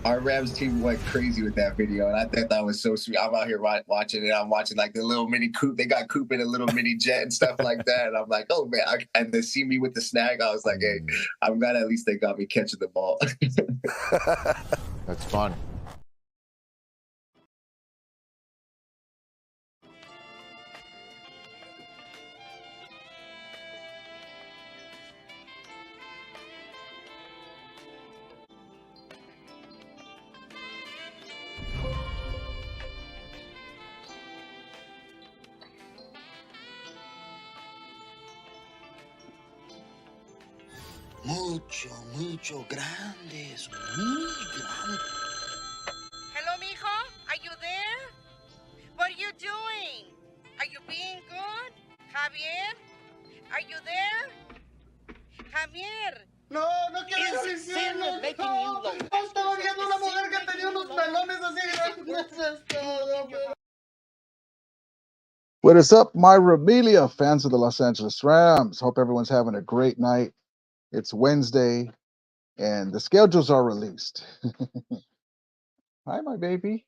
our Rams team went crazy with that video, and I thought that was so sweet. I'm out here watching it. I'm watching like the little mini Coop. They got Coop in a little mini jet and stuff like that. And I'm like, oh man! And they see me with the snag. I was like, hey, I'm glad at least they got me catching the ball. That's fun. Mucho grandes, muy grandes. Hello, mijo? Are you there? What are you doing? Are you being good? Javier? Are you there? Javier. No, no quiero ir al infierno. No, estaba viendo una mujer que tenía unos melones así grandes. Eso es todo, pero... What is up, my Ramelia fans of the Los Angeles Rams? Hope everyone's having a great night. It's Wednesday, and the schedules are released. Hi, my baby.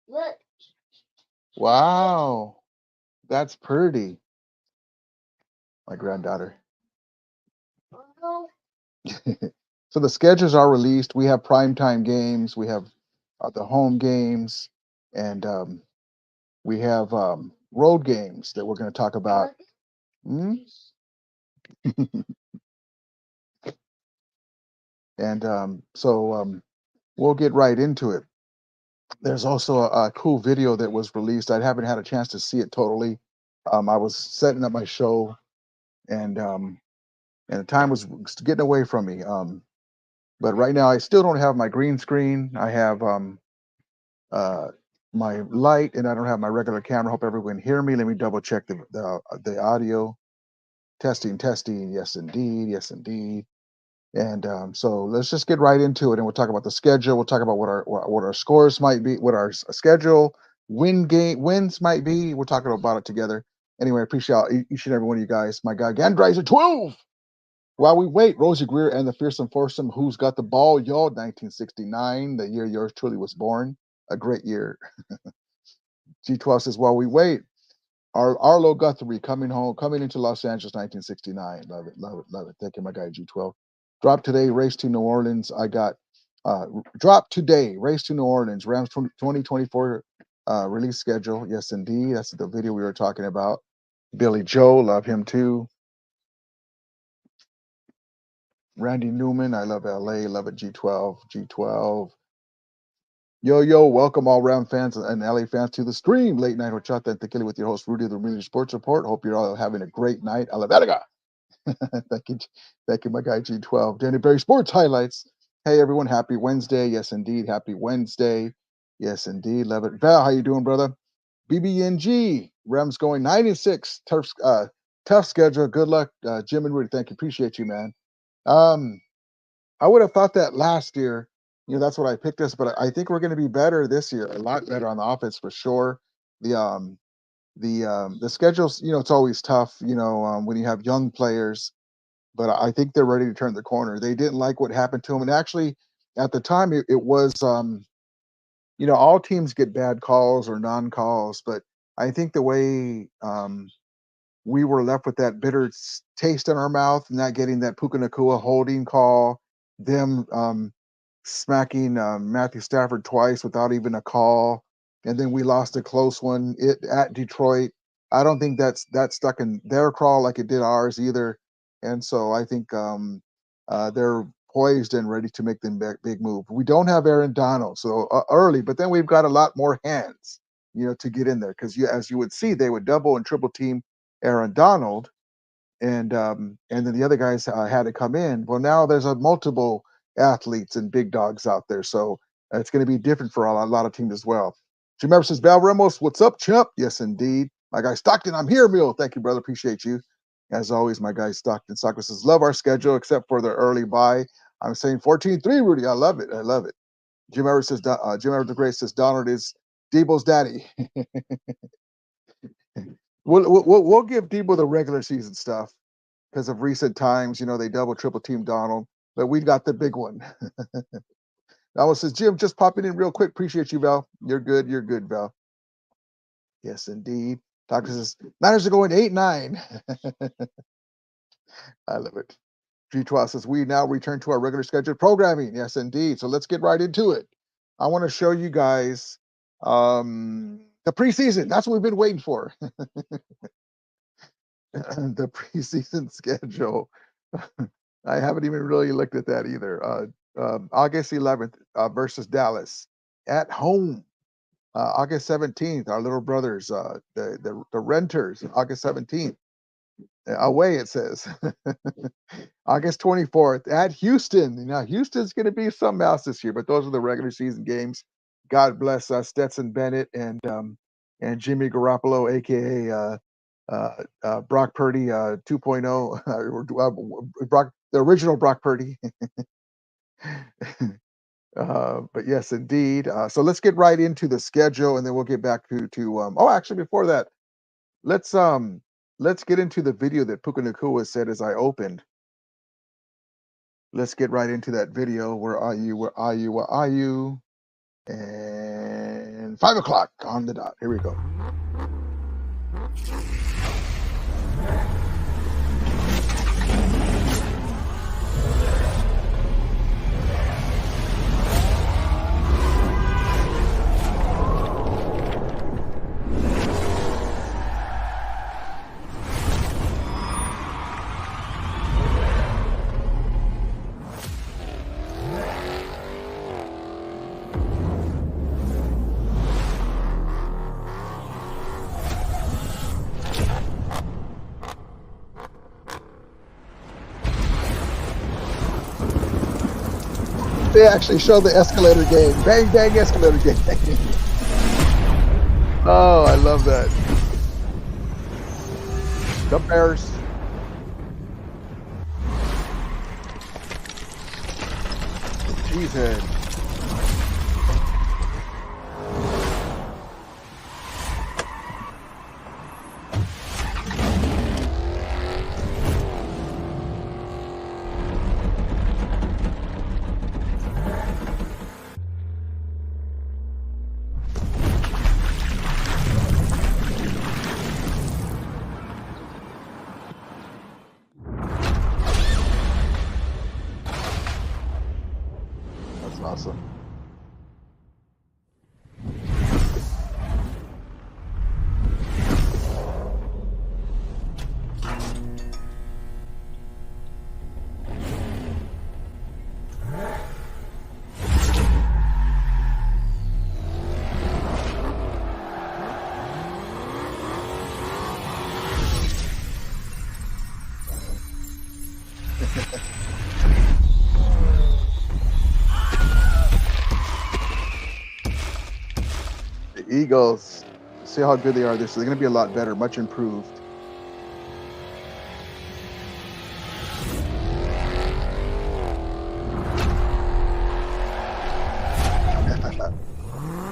Look. Wow, that's pretty. My granddaughter. Oh. So the schedules are released. We have primetime games. We have the home games, and we have road games that we're going to talk about. And so we'll get right into it. There's also a cool video that was released. I haven't had a chance to see it totally. I was setting up my show, and the time was getting away from me. But right now, I still don't have my green screen. I have my light, and I don't have my regular camera. Hope everyone can hear me. Let me double check the audio. Testing. Yes, indeed. Yes, indeed. And so let's just get right into it, and we'll talk about the schedule. We'll talk about what our scores might be, what our schedule wins might be. We're talking about it together. Anyway, I appreciate each and every one of you guys. My guy Gandrizer 12. While we wait, Rosie Greer and the Fearsome Foursome, Who's Got the Ball, y'all? 1969, the year yours truly was born. A great year. G12 says, while we wait, Arlo Guthrie coming into Los Angeles, 1969. Love it. Thank you, my guy G12. Drop today, race to New Orleans. I got drop today, race to New Orleans, Rams 2024 release schedule. Yes, indeed. That's the video we were talking about. Billy Joe, love him too. Randy Newman, I love LA, love it. G12. Yo, welcome all Ram fans and LA fans to the stream. Late Night Horchata and Tequila with your host, Rudy, the Really Sports Report. Hope you're all having a great night. A la verga. Thank you, my guy G12. Danny Berry Sports Highlights. Hey, everyone, happy Wednesday. Yes, indeed, happy Wednesday. Yes, indeed, love it. Val, how you doing, brother? BBNG, Rams going 9-6. Tough schedule. Good luck, Jim and Rudy. Thank you. Appreciate you, man. I would have thought that last year. That's what I picked us, but I think we're going to be better this year. A lot better on the offense for sure. The schedules, it's always tough, when you have young players, but I think they're ready to turn the corner. They didn't like what happened to them, and actually, at the time, it was, all teams get bad calls or non-calls, but I think the way we were left with that bitter taste in our mouth, not getting that Puka Nacua holding call, them smacking Matthew Stafford twice without even a call, and then we lost a close one at Detroit. I don't think that stuck in their craw like it did ours either, and so I think they're poised and ready to make the big move. We don't have Aaron Donald so early, but then we've got a lot more hands, to get in there because as you would see, they would double and triple team Aaron Donald, and then the other guys had to come in. Well, now there's a multiple athletes and big dogs out there, so it's going to be different for a lot of teams as well. Jim Ever says, Val Ramos, what's up, champ? Yes, indeed. My guy Stockton, I'm here, Mill. Thank you, brother. Appreciate you. As always, my guy Stockton says, love our schedule except for the early bye. I'm saying 14-3, Rudy. I love it. Jim Ever says, Jim Ever the Great says, Donald is Debo's daddy. We'll give Debo the regular season stuff because of recent times. They double, triple team Donald, but we got the big one. Val says, Jim, just popping in real quick. Appreciate you, Val. You're good. You're good, Val. Yes, indeed. Doctor says, Niners are going 8-9. I love it. G12 says, we now return to our regular scheduled programming. Yes, indeed. So let's get right into it. I want to show you guys the preseason. That's what we've been waiting for. The preseason schedule. I haven't even really looked at that either. August 11th versus Dallas at home. August 17th, our little brothers, the Renters, August 17th. Away, it says. August 24th at Houston. Now, Houston's going to be something else this year, but those are the regular season games. God bless Stetson Bennett and Jimmy Garoppolo, aka Brock Purdy 2.0, Brock, the original Brock Purdy. But yes, indeed. So let's get right into the schedule, and then we'll get back to. Oh, actually, before that, let's get into the video that Puka Nacua said as I opened. Let's get right into that video. Where are you? Where are you? Where are you? And 5 o'clock on the dot. Here we go. They actually show the escalator game. Bang, bang, escalator game. Oh, I love that. The Bears. Cheesehead. Awesome. Eagles, see how good they are. They're going to be a lot better, much improved.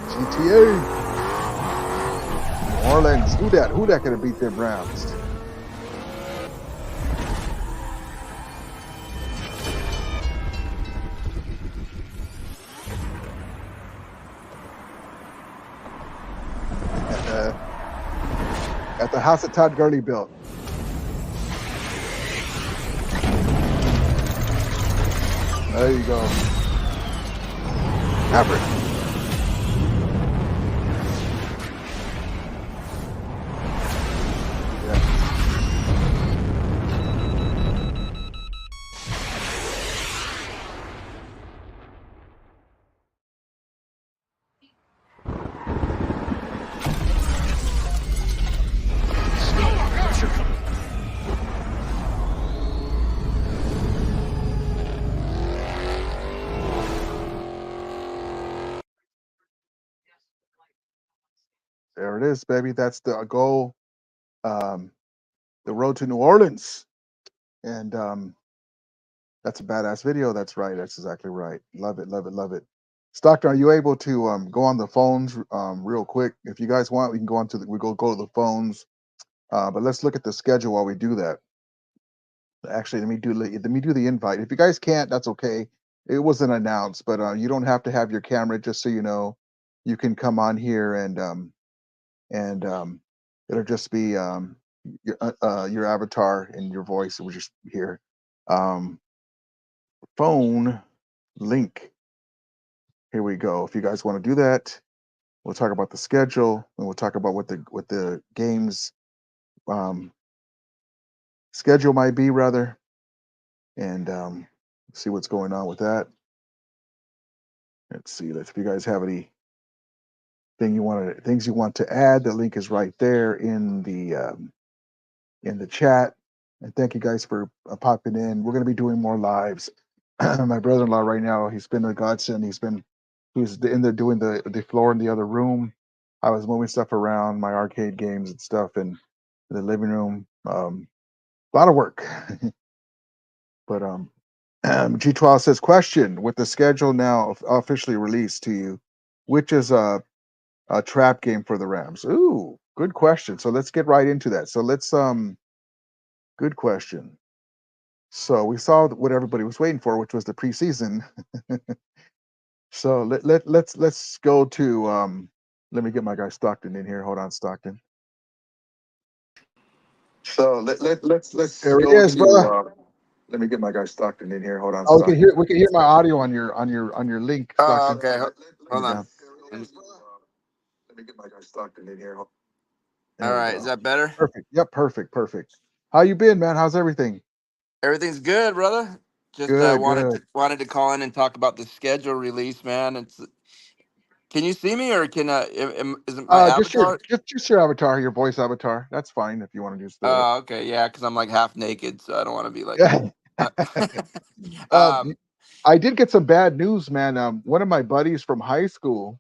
GTA. New Orleans. Who that going to beat their Browns? At the house that Todd Gurley built. There you go. Maverick. There it is, baby. That's the goal. The road to New Orleans. And that's a badass video. That's right. That's exactly right. Love it, love it, love it. Stockton, are you able to go on the phones real quick? If you guys want, we can go on to go to the phones. But let's look at the schedule while we do that. Actually, let me do the invite. If you guys can't, that's okay. it wasn't announced, but you don't have to have your camera. Just so you know, you can come on here and it'll just be your avatar and your voice will just be here. Um, phone link. Here we go. If you guys want to do that, we'll talk about the schedule and we'll talk about what the games um, schedule might be rather, and see what's going on with that. Let's see. If you guys have any things you want to add, the link is right there in the chat. And thank you guys for popping in. We're going to be doing more lives. My brother-in-law right now, he's been a godsend. He's in there doing the floor in the other room. I was moving stuff around, my arcade games and stuff, in the living room. A lot of work. But G12 says, question: with the schedule now officially released to you, which is a trap game for the Rams? Ooh, good question. So let's get right into that. So let's good question. So we saw what everybody was waiting for, which was the preseason. So let's go to let me get my guy Stockton in here. Hold on, Stockton. So let's There he go is, brother. to let me get my guy Stockton in here. Hold on, Oh, Stockton. we can hear my audio on your link, Oh, Stockton. okay. Bring Hold it on. down. Let me get my guy Stockton in here. All There we right. go. Is that better? Perfect. Yep, perfect. How you been, man? How's everything? Everything's good, brother. Just Good. wanted to call in and talk about the schedule release, man. Can you see me or is it my avatar? Just your avatar, your voice avatar. That's fine if you want to just do it. Oh, okay, yeah, because I'm like half naked, so I don't want to be like. Yeah. Uh, um, um, I did get some bad news, man. One of my buddies from high school,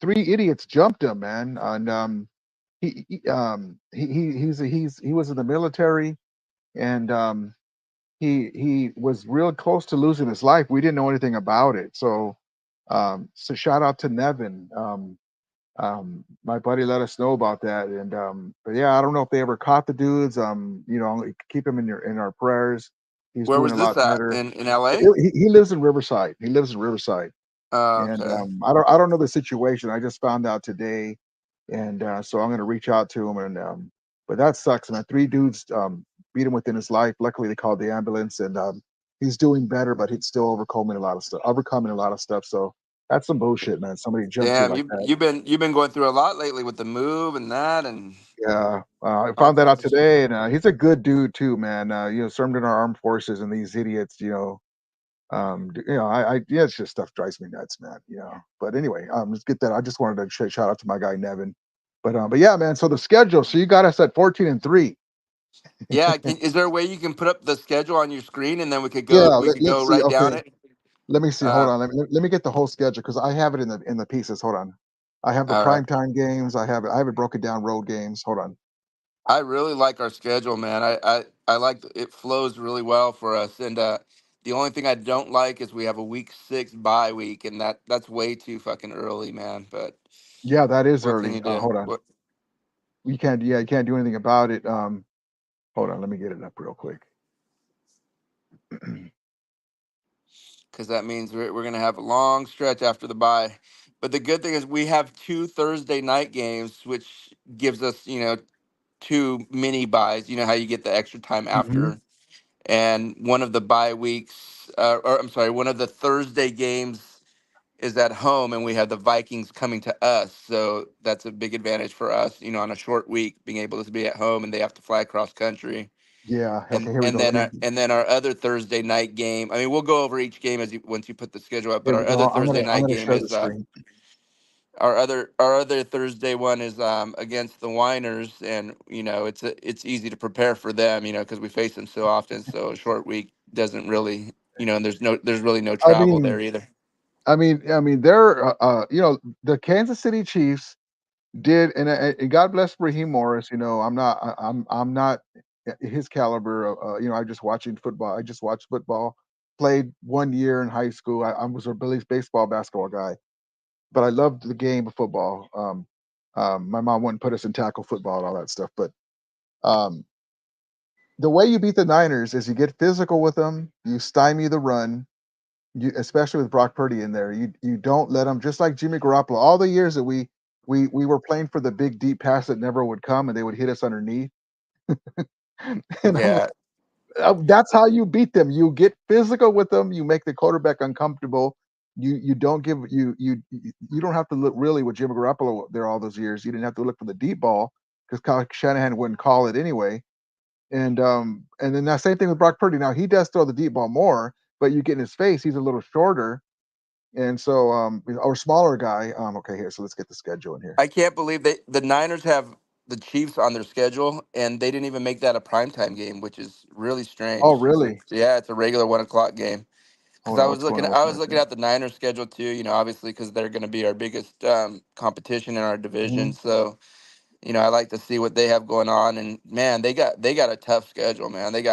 three idiots jumped him, man. And he was in the military, and he was real close to losing his life. We didn't know anything about it, so shout out to Nevin. My buddy let us know about that, and but yeah, I don't know if they ever caught the dudes. Keep him in our prayers. He's where doing was a this lot at? better. In LA? He lives in Riverside. He lives in Riverside, Oh, and okay. I don't know the situation. I just found out today, and so I'm gonna reach out to him. And but that sucks, man. Three dudes beat him within his life. Luckily, they called the ambulance, and he's doing better, but he's still overcoming a lot of stuff. Overcoming a lot of stuff. So that's some bullshit, man. Somebody jumps you Damn, like you that. you've been going through a lot lately with the move and that and Yeah, I all found that out kinds of shit. today, and he's a good dude too, man. Served in our armed forces, and these idiots, yeah, it's just stuff drives me nuts, man. But anyway, let's get that. I just wanted to shout out to my guy Nevin, but yeah, man. So the schedule. So you got us at 14-3. Yeah, is there a way you can put up the schedule on your screen and then Yeah, we could go let's see. right down Okay, it? let me see. Hold Uh, on. Let me get the whole schedule because I have it in the pieces. Hold on. I have the all right. primetime games. I have it broken down. Road games. Hold on. I really like our schedule, man. I like it flows really well for us. And the only thing I don't like is we have a week 6 bye week, and that's way too fucking early, man. But Yeah, that is what can early. you do? Hold on. What You can't. Yeah, you can't do anything about it. Hold on. Let me get it up real quick. because that means we're gonna have a long stretch after the bye. But the good thing is we have 2 Thursday night games, which gives us, 2 mini buys. You know how you get the extra time hmm after, and one of the bye weeks, or I'm sorry, one of the Thursday games is at home, and we have the Vikings coming to us. So that's a big advantage for us, on a short week, being able to be at home, and they have to fly across country. Yeah. And Okay. Here we and go. Let then me. our other Thursday night game. I mean, we'll go over each game once you put the schedule up. But Here our we other go. I'm Thursday gonna. I'm night gonna game share the is screen. our other Thursday one is against the Winers, and it's easy to prepare for them, because we face them so often. So a short week doesn't really, and there's really no I travel mean. there either. They're. The Kansas City Chiefs did, and God bless Raheem Morris. I'm not his caliber. I just watching football. I just watched football. Played 1 year in high school. I was a Billy's baseball basketball guy, but I loved the game of football. My mom wouldn't put us in tackle football and all that stuff, but um, the way you beat the Niners is you get physical with them, you stymie the run, especially with Brock Purdy in there, you don't let him, just like Jimmy Garoppolo. All the years that we were playing for the big deep pass that never would come, and they would hit us underneath. And I'm Yeah, that's how you beat them. You get physical with them. You make the quarterback uncomfortable. You don't give you don't have to look really with Jimmy Garoppolo there all those years. You didn't have to look for the deep ball because Kyle Shanahan wouldn't call it anyway. And then that same thing with Brock Purdy. Now he does throw the deep ball more, but you get in his face. He's a little shorter, and so or smaller guy. Okay, here. So let's get the schedule in here. I can't believe the Niners have the Chiefs on their schedule, and they didn't even make that a primetime game, which is really Oh, strange. really? Yeah, it's a regular 1 o'clock game. Because Hold on. What's going on with I was that looking then? at the Niners schedule too. Obviously because they're going to be our biggest competition in our division. Mhm. So I like to see what they have going on. And man, they got a tough schedule, man. They're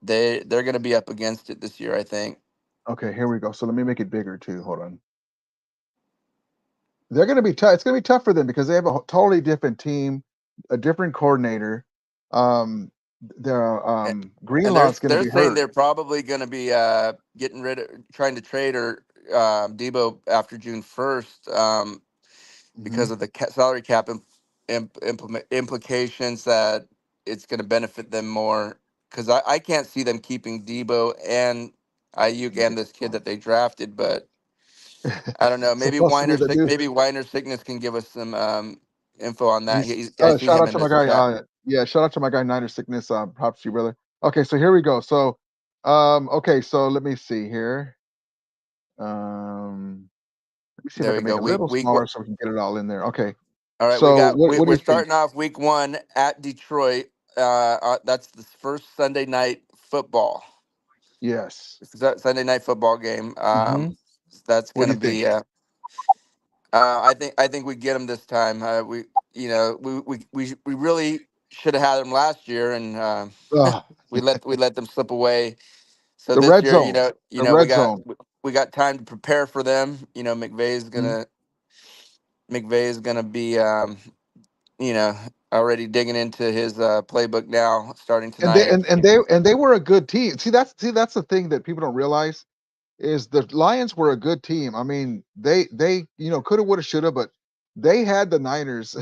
going to be up against it this year, I think. Okay, here we go. So let me make it bigger too. Hold on. They're going to be tough. It's going to be tough for them because they have a totally different team, a different coordinator. Their A- And Greenlaw's going to they're be saying hurt. they're probably going to be trying to trade or Debo after June 1st. Mhm. Because of the salary cap implications that it's going to benefit them more. Because I can't see them keeping Debo and Ayuk and this kid that they drafted, but I don't know. Supposed to be the new. Maybe Weiner Sickness can give us some info on that. He's I see shout him out in to my this guy. chat. Yeah, shout out to my guy Niner Sickness. Props to you, brother. Okay, so here we go. So, okay, so let me see here. Let me see if I There we can make go. it a little Week smaller so we can get it all in there. Okay. All right, So what do we're you think? starting off week 1 at Detroit. That's the first Sunday night football. Yes. Sunday night football game. Hmm. That's What do gonna you think? be. I think we get them this time. We really should have had them last year, and Uh, we let them slip away. So the this red year, zone. The we red got zone. time to prepare for them. Mhm. McVay is gonna be you know already digging into his playbook now, starting And they tonight. and they were a good team. See that's the thing that people don't realize is the Lions were a good team. I mean, they coulda, woulda, shoulda, but they had the Niners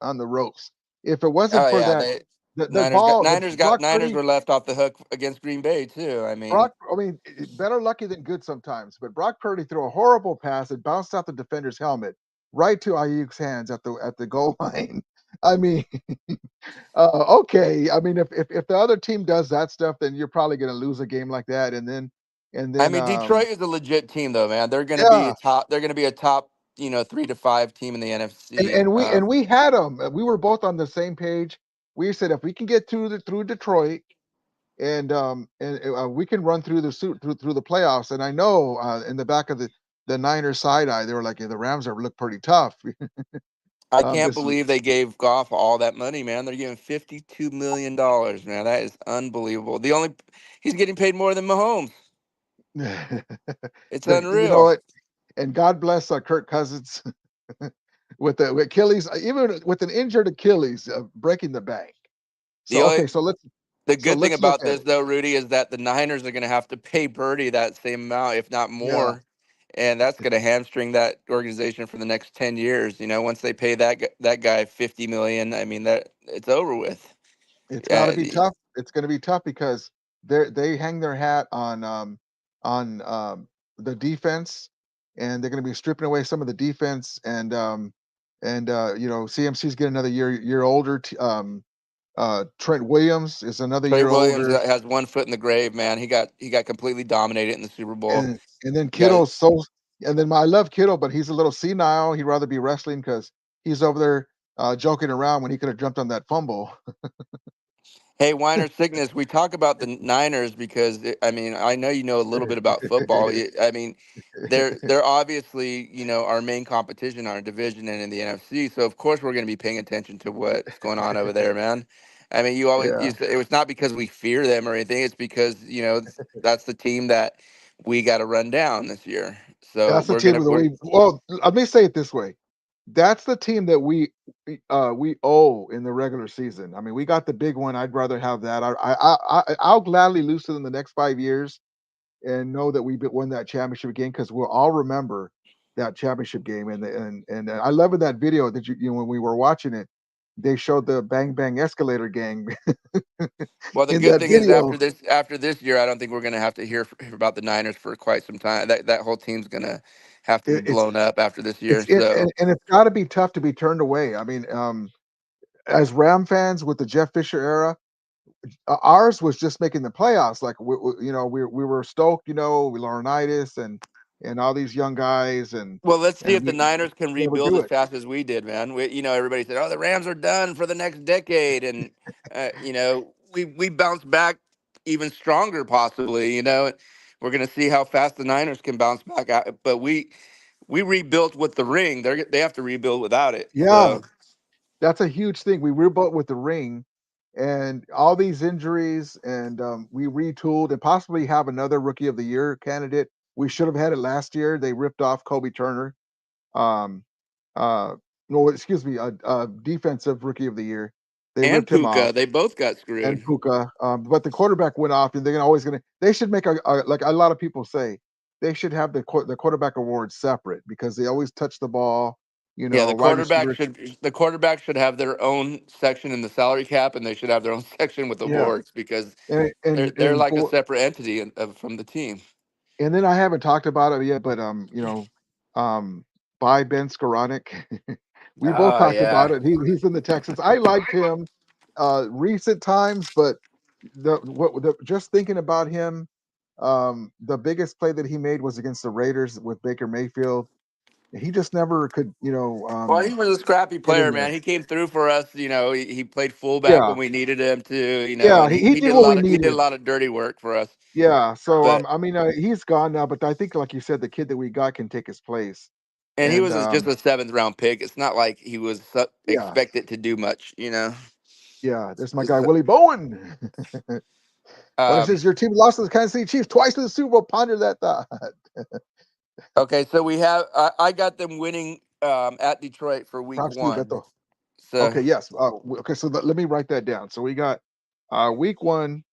on the ropes. If it wasn't Oh for yeah, that, they the ball, the Brock Niners Purdy, were left off the hook against Green Bay too. I mean, Brock. I mean, better lucky than good sometimes. But Brock Purdy threw a horrible pass. It bounced off the defender's helmet right to Ayuk's hands at the goal line. I mean, okay. I mean, if the other team does that stuff, then you're probably going to lose a game like that. And I then mean, Detroit is a legit team, though, man. They're going to be yeah. a top. They're going to be a top, 3 to 5 team in the And NFC. and we and we had them. We were both on the same page. We said if we can get through Detroit and we can run through through the playoffs. And I know in the back of the Niners side eye, they were like, yeah, the Rams are look pretty tough. I can't This is believe they gave Goff all that money, man. They're giving $52 million, man. That is unbelievable. He's getting paid more than Mahomes. It's you know unreal. what? And God bless Kirk Cousins with the with Achilles, even with an injured Achilles, breaking the bank. The So only okay, the so good thing let's look about at this, it. though, Rudy, is that the Niners are going to have to pay Purdy that same amount, if not Yeah. more, and that's going to hamstring that organization for the next 10 years. Once they pay that guy 50 million, I mean that it's over with. It's gotta Yeah, be tough. It's gonna be tough because they hang their hat on the defense, and they're gonna be stripping away some of the defense, and CMC's getting another year older. Trent Williams is another Trey year Williams older, has one foot in the grave, man. He got completely dominated in the Super Bowl. and then You got Kittle's so and then I love Kittle, but he's a little senile. He'd rather be wrestling because he's over there joking around when he could have jumped on that fumble. Hey, Weiner Sickness, we talk about the Niners because I mean, I know you know a little bit about football. I mean, they're obviously, our main competition, our division and in the NFC. So of course we're going to be paying attention to what's going on over there, man. I mean, Yeah. it was not because we fear them or anything. It's because, that's the team that we got to run down this year. So That's the team that let me say it this way. That's the team that we owe in the regular season. I mean, we got the big one. I'd rather have that. I'll gladly lose to them the next 5 years. and know that we won that championship game, because we'll all remember that championship game. And I love in that video that when we were watching it, they showed the Bang Bang Escalator gang Well, the in good that thing is video. after this year, I don't think we're going to have to hear about the Niners for quite some time. That whole team's going to have to be It's blown up after this year. it's it, So, and it's got to be tough to be turned away. I mean, as Ram fans with the Jeff Fisher era, ours was just making the playoffs. Like we were stoked. We Laurinaitis and all these young guys, and well, let's see and if the we Niners can never rebuild do as it. fast as we did, man. Everybody said, "Oh, the Rams are done for the next decade," and we bounced back even stronger, possibly. We're going to see how fast the Niners can bounce back out. But we rebuilt with the ring. They have to rebuild without it. Yeah, So, that's a huge thing. We rebuilt with the ring, and all these injuries, and we retooled and possibly have another Rookie of the Year candidate. We should have had it last year. They ripped off Kobe Turner. Um, uh, no, excuse me, defensive Rookie of the Year. They and ripped him off. Puka, they both got And screwed. Puka. But the quarterback went off, and they're always gonna. They should make like a lot of people say, they should have the quarterback award separate, because they always touch the ball. Yeah, Wide receivers. the quarterback should have their own section in the salary cap, and they should have their own section with Yeah, awards because and and they're and like a for separate entity from the team. and then I haven't talked about it yet, but um, by Ben Skoranek. We both Oh talked about yeah. it. He's in the Texans. I liked him recent times, but just thinking about him, the biggest play that he made was against the Raiders with Baker Mayfield. He just never could, Well, he was a scrappy get in player, there. man. He came through for us. He played fullback Yeah, when we needed him to. yeah, And he he did did a what we lot of he did a needed. lot of dirty work for us. Yeah, so But I mean, he's gone now, but I think, like you said, the kid that we got can take his place. and he And was just a seventh round pick. It's not like he was yeah, expected to do much. yeah, there's my guy So, Willie Bowen. What is um, this? Your team lost to the Kansas City Chiefs twice in the Super Bowl. Ponder that thought. okay, so I got them winning at Detroit for week Props to you, one. Beto. So Okay, yes. Okay, so let me write that down. So we got week one,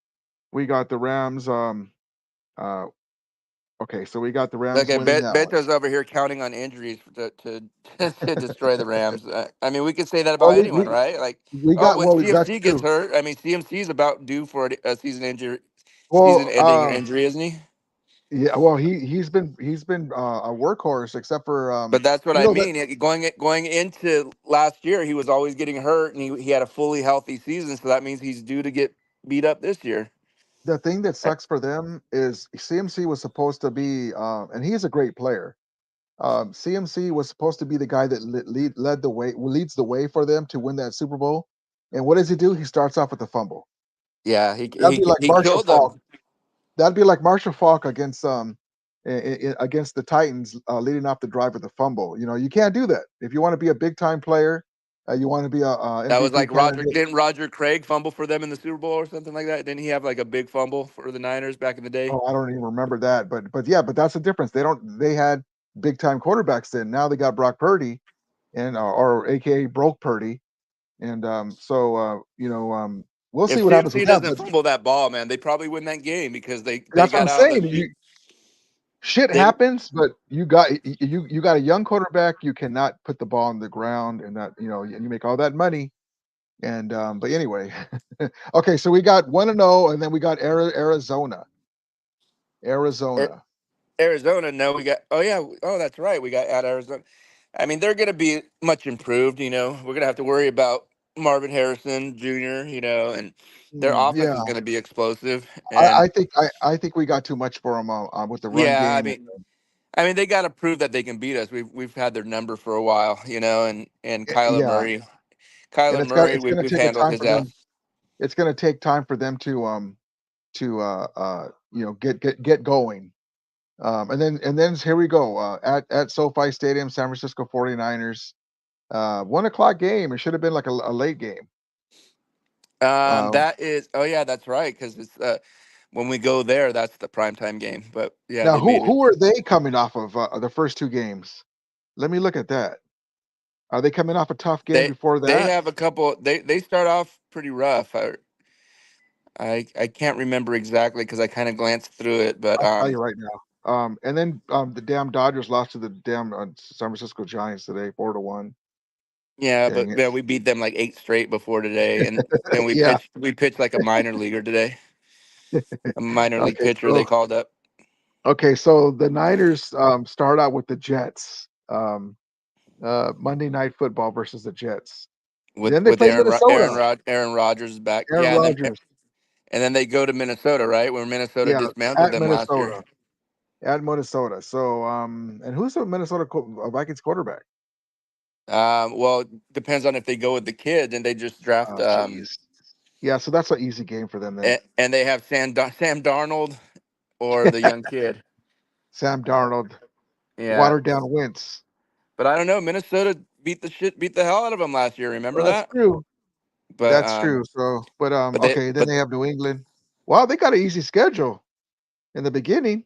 we got the Rams. Uh, okay, so we got the Rams okay, winning that one. Beto's over here counting on injuries to destroy the Rams. I mean, we could say that Well, about anyone, right? Like, we oh, got when that's CMC gets true. hurt, I mean, CMC is about due for a Well, season-ending injury, isn't he? yeah. Well, he's been a workhorse, except for But that's what you I know that mean. Going into last year, he was always getting hurt, and he had a fully healthy season, so that means he's due to get beat up this year. the thing that sucks for them is CMC was supposed to be, and he's a great player. CMC was supposed to be the guy that leads the way for them to win that Super Bowl. And what does he do? He starts off with a fumble. Yeah, That'd be like he Marshall killed Falk. them. That'd be like Marshall Falk against against the Titans, leading off the drive with a fumble. You can't do that if you want to be a big time player. You want to be a That was MVP like Roger. candidate. Didn't Roger Craig fumble for them in the Super Bowl or something like that? Didn't he have like a big fumble for the Niners back in the day? Oh, I don't even remember that, but yeah, but that's the difference. They had big time quarterbacks then. Now they got Brock Purdy, and or AKA Broke Purdy, and we'll see If what happens with CMC that. doesn't But fumble that ball, man, they probably win that game because they that's what I'm got out of the saying. chute. Shit They happens, but you got a young quarterback. You cannot put the ball on the ground, and that and you make all that money. And but anyway, okay, so we got 1-0, and then we got Arizona. Arizona, no, we got. Oh yeah, oh that's right, we got at Arizona. I mean, they're going to be much improved. We're going to have to worry about Marvin Harrison Jr. And their offense is Yeah, going to be explosive. And I think we got too much for them with the run yeah, game. I mean, they got to prove that they can beat us. We've had their number for a while, and Yeah, and Kyler Murray, it's gonna we've take a handled time his for them. ass. It's gonna take time for them to get going. And then here we go, at SoFi Stadium, San Francisco 49ers. 1 o'clock game. It should have been like a late game. That is, oh yeah, that's right, because it's when we go there, that's the primetime game. But yeah, Now, they who made it. who are they coming off of the first two games? Let me look at that. Are they coming off a tough game They before they that? have a couple. They start off pretty rough. I can't remember exactly because I kind of glanced through it, but I'll tell you right now. And then the damn Dodgers lost to the damn San Francisco Giants today, 4-1. yeah, but Dang it. yeah, we beat them like 8 straight before today, and we Yeah. pitched like a minor leaguer today, a minor league Okay. pitcher they called up So the Niners start out with the Jets. Monday Night Football versus the Jets. Then they with play Minnesota. Aaron Rodgers is back. Aaron Yeah, Rodgers. and then they go to Minnesota, right? Where Minnesota Yeah, dismantled at them last year. Minnesota. At Minnesota. So and who's the Minnesota Vikings quarterback? Well, depends on if they go with the kid, and they just draft. Oh, jeez. Yeah, so that's an easy game for them then. And they have Sam Darnold or the young kid. Sam Darnold. Yeah. Watered down Wentz. But I don't know. Minnesota beat the hell out of them last year. Remember Well, that? that's true. But That's true. So, but they- then they have New England. Wow, they got an easy schedule in the beginning.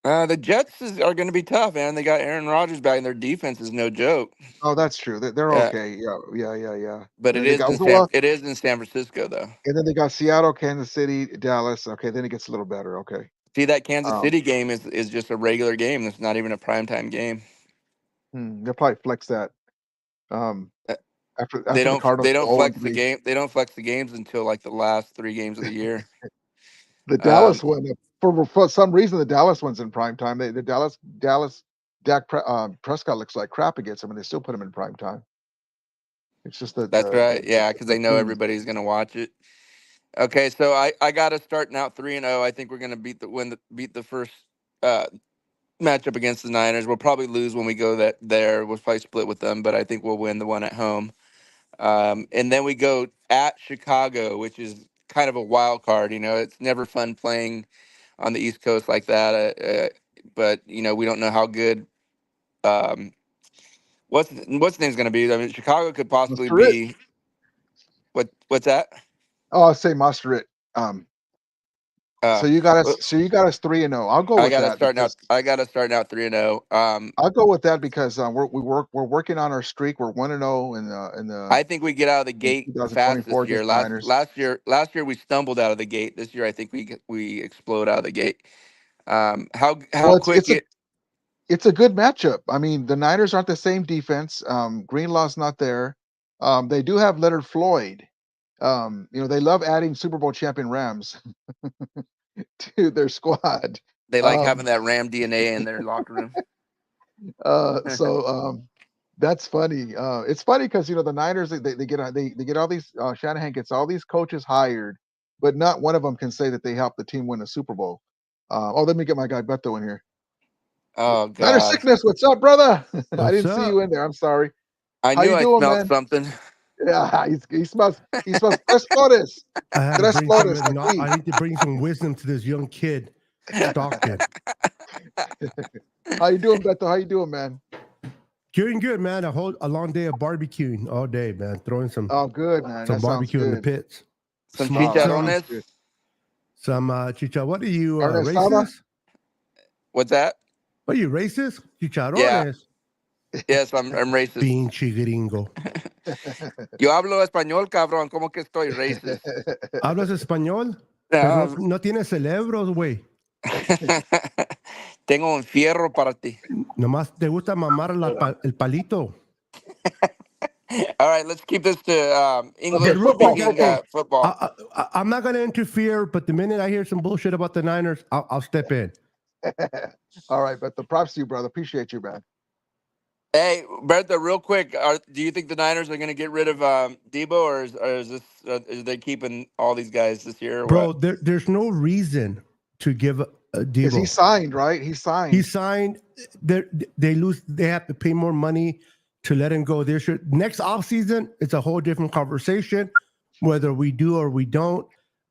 the Jets are going to be tough, man. They got Aaron Rodgers back, and their defense is no joke. Oh, that's true. They're Yeah. okay. Yeah. But And it then it is in San Francisco, though. and then they got Seattle, Kansas City, Dallas. Okay, then it gets a little better. Okay. See, that Kansas City game is just a regular game. It's not even a primetime game. They'll probably flex that. After They the don't Cardinals go flex the 0-3. game. They don't flex the games until like the last 3 games of the year. The Dallas one, for some reason, the Dallas one's in prime time. The Dallas Dak Prescott looks like crap against them, and they still put him in prime time. It's just that That's right. Yeah, because they know teams. everybody's going to watch it. Okay, so I got us starting out 3-0. I think we're going to beat the first matchup against the Niners. We'll probably lose when we go there. We'll probably split with them, but I think we'll win the one at home. And then we go at Chicago, which is kind of a wild card. You know, it's never fun playing on the East Coast like that. But you know, we don't know how good. What's the name's going to be? I mean, Chicago could possibly be. What's that? Oh, I'll say muster it. So you got us 3-0. I'll go with that. I got us starting out 3-0. I'll go with that because we're working on our streak. We're 1-0 in the. I think we get out of the gate fast this year. Last year we stumbled out of the gate. This year I think we explode out of the gate. How quick it's a good matchup. I mean, the Niners aren't the same defense. Greenlaw's not there. They do have Leonard Floyd. You know, they love adding Super Bowl champion Rams to their squad. They like having that Ram DNA in their locker room. So that's funny. It's funny because you know the Niners they get all these Shanahan gets all these coaches hired, but not one of them can say that they helped the team win a Super Bowl. Let me get my guy Beto in here. Oh God! Niner Sickness, what's up, brother? I didn't see you in there. I'm sorry. I knew I smelled something. Yeah, he smells tres flores. I need to bring some wisdom to this young kid, Stockton. How you doing, Beto? How you doing, man? Doing good, man. A long day of barbecuing all day, man. Throwing some. Oh, good, man. Some barbecue in the pits. Some chicharrones. Some chicharrones. What are you racist? What's that? What are you racist? Chicharrones. Yeah. Yes, I'm racist. Pinche gringo. Yo hablo español, cabrón. ¿Cómo que estoy racist? ¿Hablas español? No tienes cerebros, güey. Tengo un fierro para ti. Nomás te gusta mamar el palito. All right, let's keep this to English football. I'm not going to interfere, but the minute I hear some bullshit about the Niners, I'll step in. All right, but the props to you, brother. Appreciate you, man. Hey, Bertha, real quick, do you think the Niners are going to get rid of Debo, or is this is they keeping all these guys this year? Bro, there's no reason to give Debo. He signed, right? He signed. They lose. They have to pay more money to let him go. Next offseason, it's a whole different conversation. Whether we do or we don't,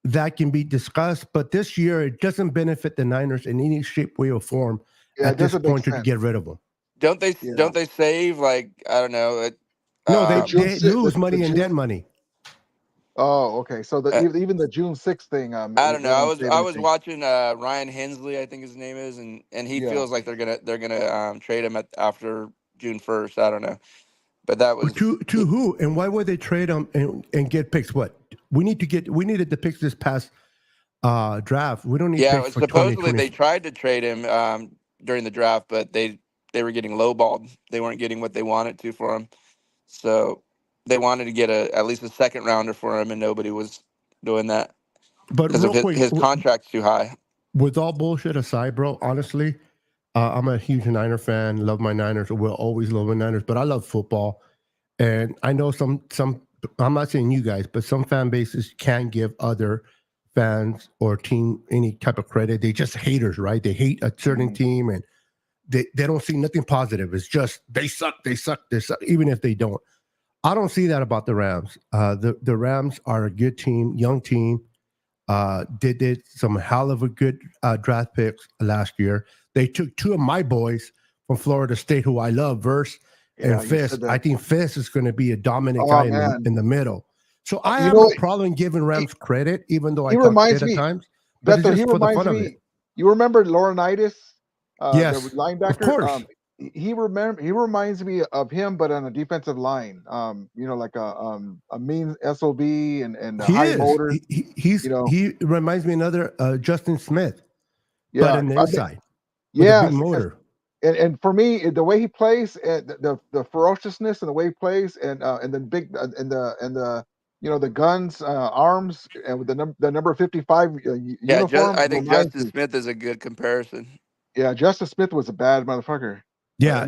that can be discussed. But this year, it doesn't benefit the Niners in any shape, way, or form at this point to get rid of them. Don't they save, like, I don't know? No, they lose money and debt money. Oh, okay. So even the June 6th thing. I don't know. I was watching Ryan Hensley, I think his name is, and he feels like they're gonna trade him after June 1st. I don't know, but that was to who and why would they trade him and get picks? What we needed the picks this past draft. We don't need Yeah, picks for supposedly 2020. they tried to trade him during the draft, but they were getting lowballed. They weren't getting what they wanted to for him. So they wanted to get at least a second rounder for him, and nobody was doing that But because of real quick, his contract's too high. with all bullshit aside, bro, honestly, I'm a huge Niner fan. Love my Niners. Will always love my Niners. But I love football, and I know some. I'm not saying you guys, but some fan bases can't give other fans or team any type of credit. They just haters, right? They hate a certain team, and they don't see nothing positive. It's just they suck, even if they don't. I don't see that about the Rams. The Rams are a good team, young team. They did some hell of a good draft picks last year. They took two of my boys from Florida State, who I love, Verse and Fisk. I think Fisk is going to be a dominant guy in the middle. So I have no problem giving Rams credit, even though I talk shit at times. But Beto, he reminds me. You remember Laurinaitis? Yes, the linebacker. of course. He reminds me of him, but on a defensive line. Like a mean SOB and high motor. He reminds me another Justin Smith, yeah, but in the inside. Yeah, big motor. And for me, the way he plays, the ferociousness and the way he plays, and the big and the guns, arms, and with the number 55 uniform. I think Justice Smith is a good comparison. Yeah, Justice Smith was a bad motherfucker. Yeah,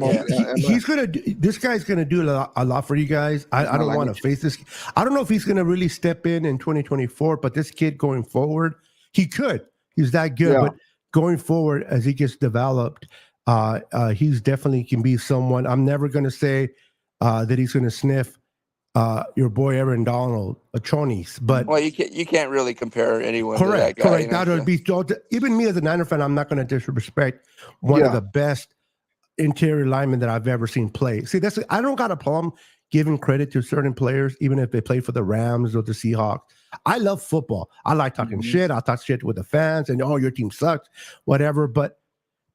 he's gonna. This guy's gonna do a lot for you guys. I don't want to face this. I don't know if he's gonna really step in 2024, but this kid going forward, he could. He's that good, but going forward as he gets developed, he's definitely can be someone. I'm never gonna say that he's gonna sniff your boy Aaron Donald, Chonis, but you can't really compare anyone to that guy. Correct. That would be even me as a Niner fan. I'm not going to disrespect one of the best interior linemen that I've ever seen play. See, I don't got a problem giving credit to certain players, even if they play for the Rams or the Seahawks. I love football. I like talking shit. I talk shit with the fans, and your team sucks, whatever. But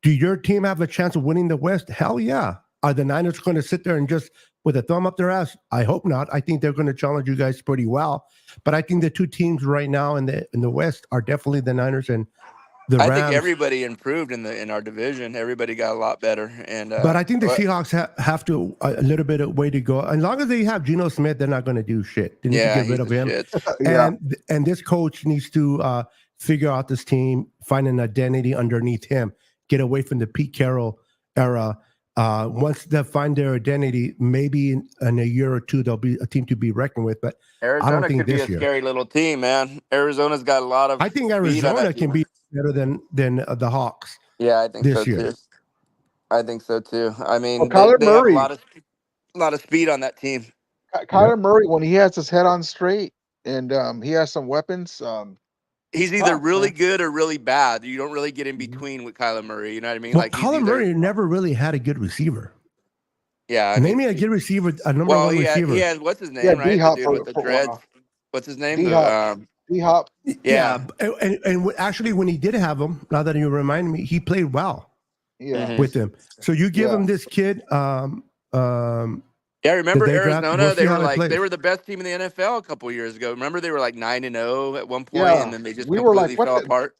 do your team have a chance of winning the West? Hell yeah. Are the Niners going to sit there and just with a thumb up their ass? I hope not. I think they're going to challenge you guys pretty well. But I think the two teams right now in the West are definitely the Niners and the Rams. I think everybody improved in our division. Everybody got a lot better. But I think the Seahawks have to a little bit of way to go. As long as they have Geno Smith, they're not going to do shit. They need to get rid of him. And this coach needs to figure out this team, find an identity underneath him, get away from the Pete Carroll era. Once they find their identity, maybe in a year or two, there'll be a team to be reckoned with. But Arizona I don't think could be a scary little team, man. Arizona's got a lot of. I think Arizona can be better than the Hawks. Yeah, I think this so year. too. I think so too. I mean, Kyler Murray, have a lot of speed on that team. Kyler Murray, when he has his head on straight and he has some weapons. He's either really good or really bad. You don't really get in between with Kyler Murray. You know what I mean? Well, Kyler Murray never really had a good receiver. Yeah, maybe a good receiver, a number one receiver. He had what's his name? Right, the dude with the dreads. What's his name? D-Hop. Yeah, and actually, when he did have him, now that you remind me, he played well. Yeah, with him. So you give him this kid. Yeah, remember Arizona? They were the best team in the NFL a couple years ago. Remember they were like 9-0 at one point, and then they just completely fell apart.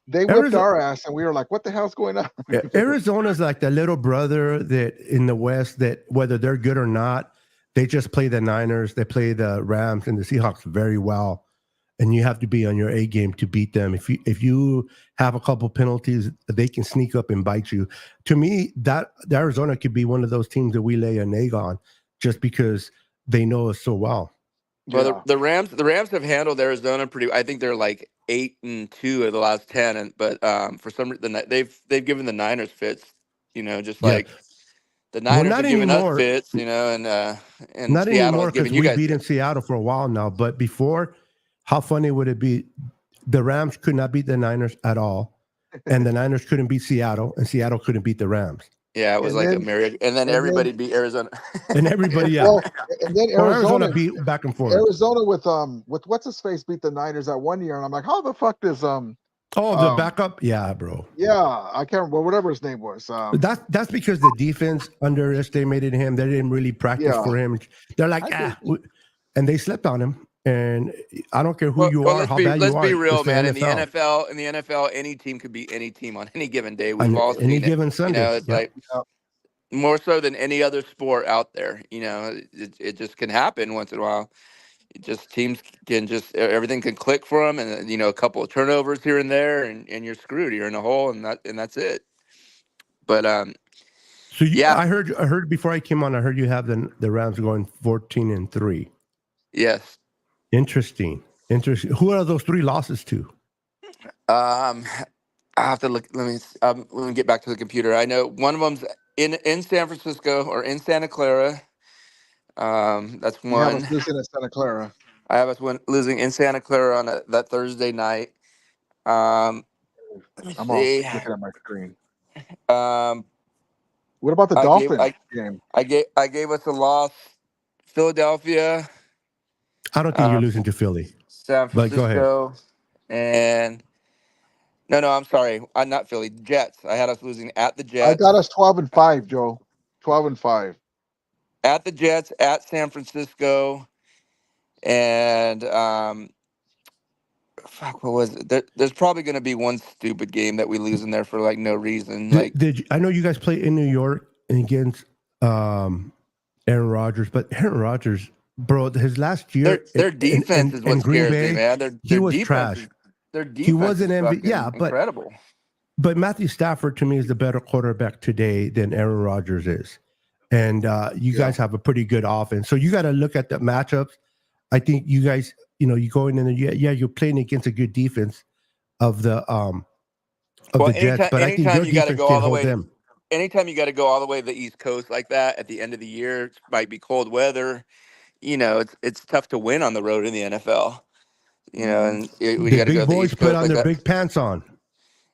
They whipped our ass, and we were like, "What the hell's going on?" Arizona's like the little brother that in the West that whether they're good or not, they just play the Niners, they play the Rams and the Seahawks very well, and you have to be on your A game to beat them. If you have a couple penalties, they can sneak up and bite you. To me, that Arizona could be one of those teams that we lay an egg on. Just because they know us so well. Well, the Rams have handled Arizona pretty. I think they're like 8-2 of the last 10, but for some reason they've given the Niners fits. Like the Niners are giving us fits. And not Seattle anymore because we beat in Seattle for a while now. But before, how funny would it be? The Rams could not beat the Niners at all, and the Niners couldn't beat Seattle, and Seattle couldn't beat the Rams. Yeah, it was a marriage, and then everybody beat Arizona, and everybody, and then Arizona beat back and forth. Arizona with what's his face beat the Niners that 1 year, and I'm like, how the fuck does the backup? Yeah, bro. Yeah, I can't remember whatever his name was. That's because the defense underestimated him. They didn't really practice for him. They're like, and they slept on him. and I don't care who Well, you well, are, how bad you let's are. be real, It's the man. NFL. In the NFL, any team could beat any team on any given day. We've On all any seen it. given You Sunday. know, it's Yep. like more so than any other sport out there. You know, it just can happen once in a while. It just teams can just everything can click for them, and you know, a couple of turnovers here and there, and you're screwed. You're in a hole, and that's it. But So yeah, I heard before I came on, I heard you have the Rams going 14-3. yes. Interesting. Who are those 3 losses to? I have to look. Let me get back to the computer. I know one of them's in San Francisco or in Santa Clara. That's You have us one. losing at Santa Clara. I have us losing in Santa Clara on that Thursday night. Let me I'm all see. looking at my screen. Um, What about the I gave Dolphin game? I gave us a loss. Philadelphia, I don't think you're losing to Philly. San But go ahead. Francisco, and no, I'm sorry. I'm not Philly. Jets. I had us losing at the I Jets. got us 12-5, Joe. 12-5. At the Jets, at San Francisco, and fuck, what was it? There's probably going to be one stupid game that we lose in there for like no reason. Like, I know you guys play in New York and against Aaron Rodgers, but Aaron Rodgers, bro, his last year their defense is what in Green scares Bay, me, man. Their he was defense trash. Their defense He wasn't is fucking yeah, incredible. But Matthew Stafford to me is the better quarterback today than Aaron Rodgers is, and you guys have a pretty good offense. So you got to look at the matchups. I think you guys, you go in and you're playing against a good defense of the Jets, but I think your defense can hold them. Anytime you got to go all the way to the East Coast like that at the end of the year, it might be cold weather. You know, it's tough to win on the road in the NFL. You know, and we The got to go big to the boys East put Coast on like their that. big pants on.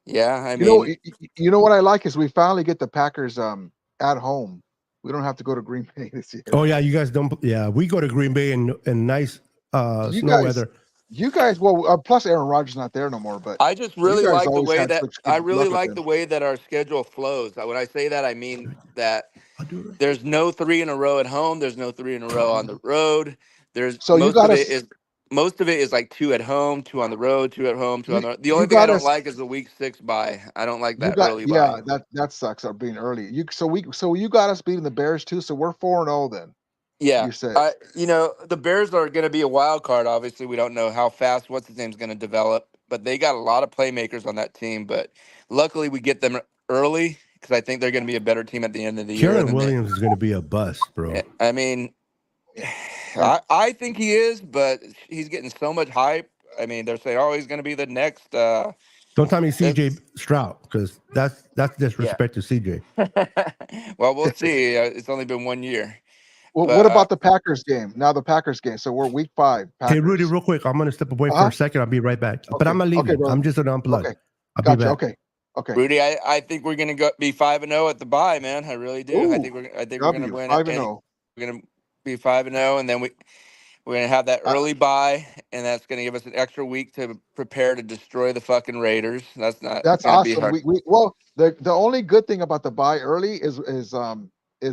Yeah, I mean, you know what I like is we finally get the Packers at home. We don't have to go to Green Bay this year. Oh yeah, you guys don't. Yeah, we go to Green Bay in nice snow weather. You guys, well, plus Aaron Rodgers not there no more. But I just really like the way that the way that our schedule flows. When I say that, I mean that there's no 3 in a row at home. There's no 3 in a row on the road. Most of it is like 2 at home, 2 on the road, 2 at home, 2 on the road. The only thing I don't like is the week 6 bye. I don't like that early bye. Yeah, that sucks up being early. So you got us beating the Bears too. So we're 4-0 then. Yeah, you said. The Bears are going to be a wild card. Obviously, we don't know how fast what's his name's going to develop, but they got a lot of playmakers on that team. But luckily, we get them early because I think they're going to be a better team at the end of the year. Karen Williams is going to be a bust, bro. I mean, I think he is, but he's getting so much hype. I mean, they're saying, "Oh, he's going to be the next." Don't tell me CJ Stroud, because that's disrespect to CJ. Well, we'll see. It's only been 1 year. Well, what about the Packers game? Now the Packers game. So we're week 5. Packers. Hey, Rudy, real quick. I'm going to step away for a second. I'll be right back. Okay. But I'm going to leave you. I'm just going to unplug. Okay. I'll be back. Okay. Rudy, I think we're going to be 5-0 at the bye, man. I really do. Ooh, I think we're going to win 5-0. We're going to be 5-0, and then we're going to have that early bye, and that's going to give us an extra week to prepare to destroy the fucking Raiders. That's awesome. Be hard. Well, the only good thing about the bye early is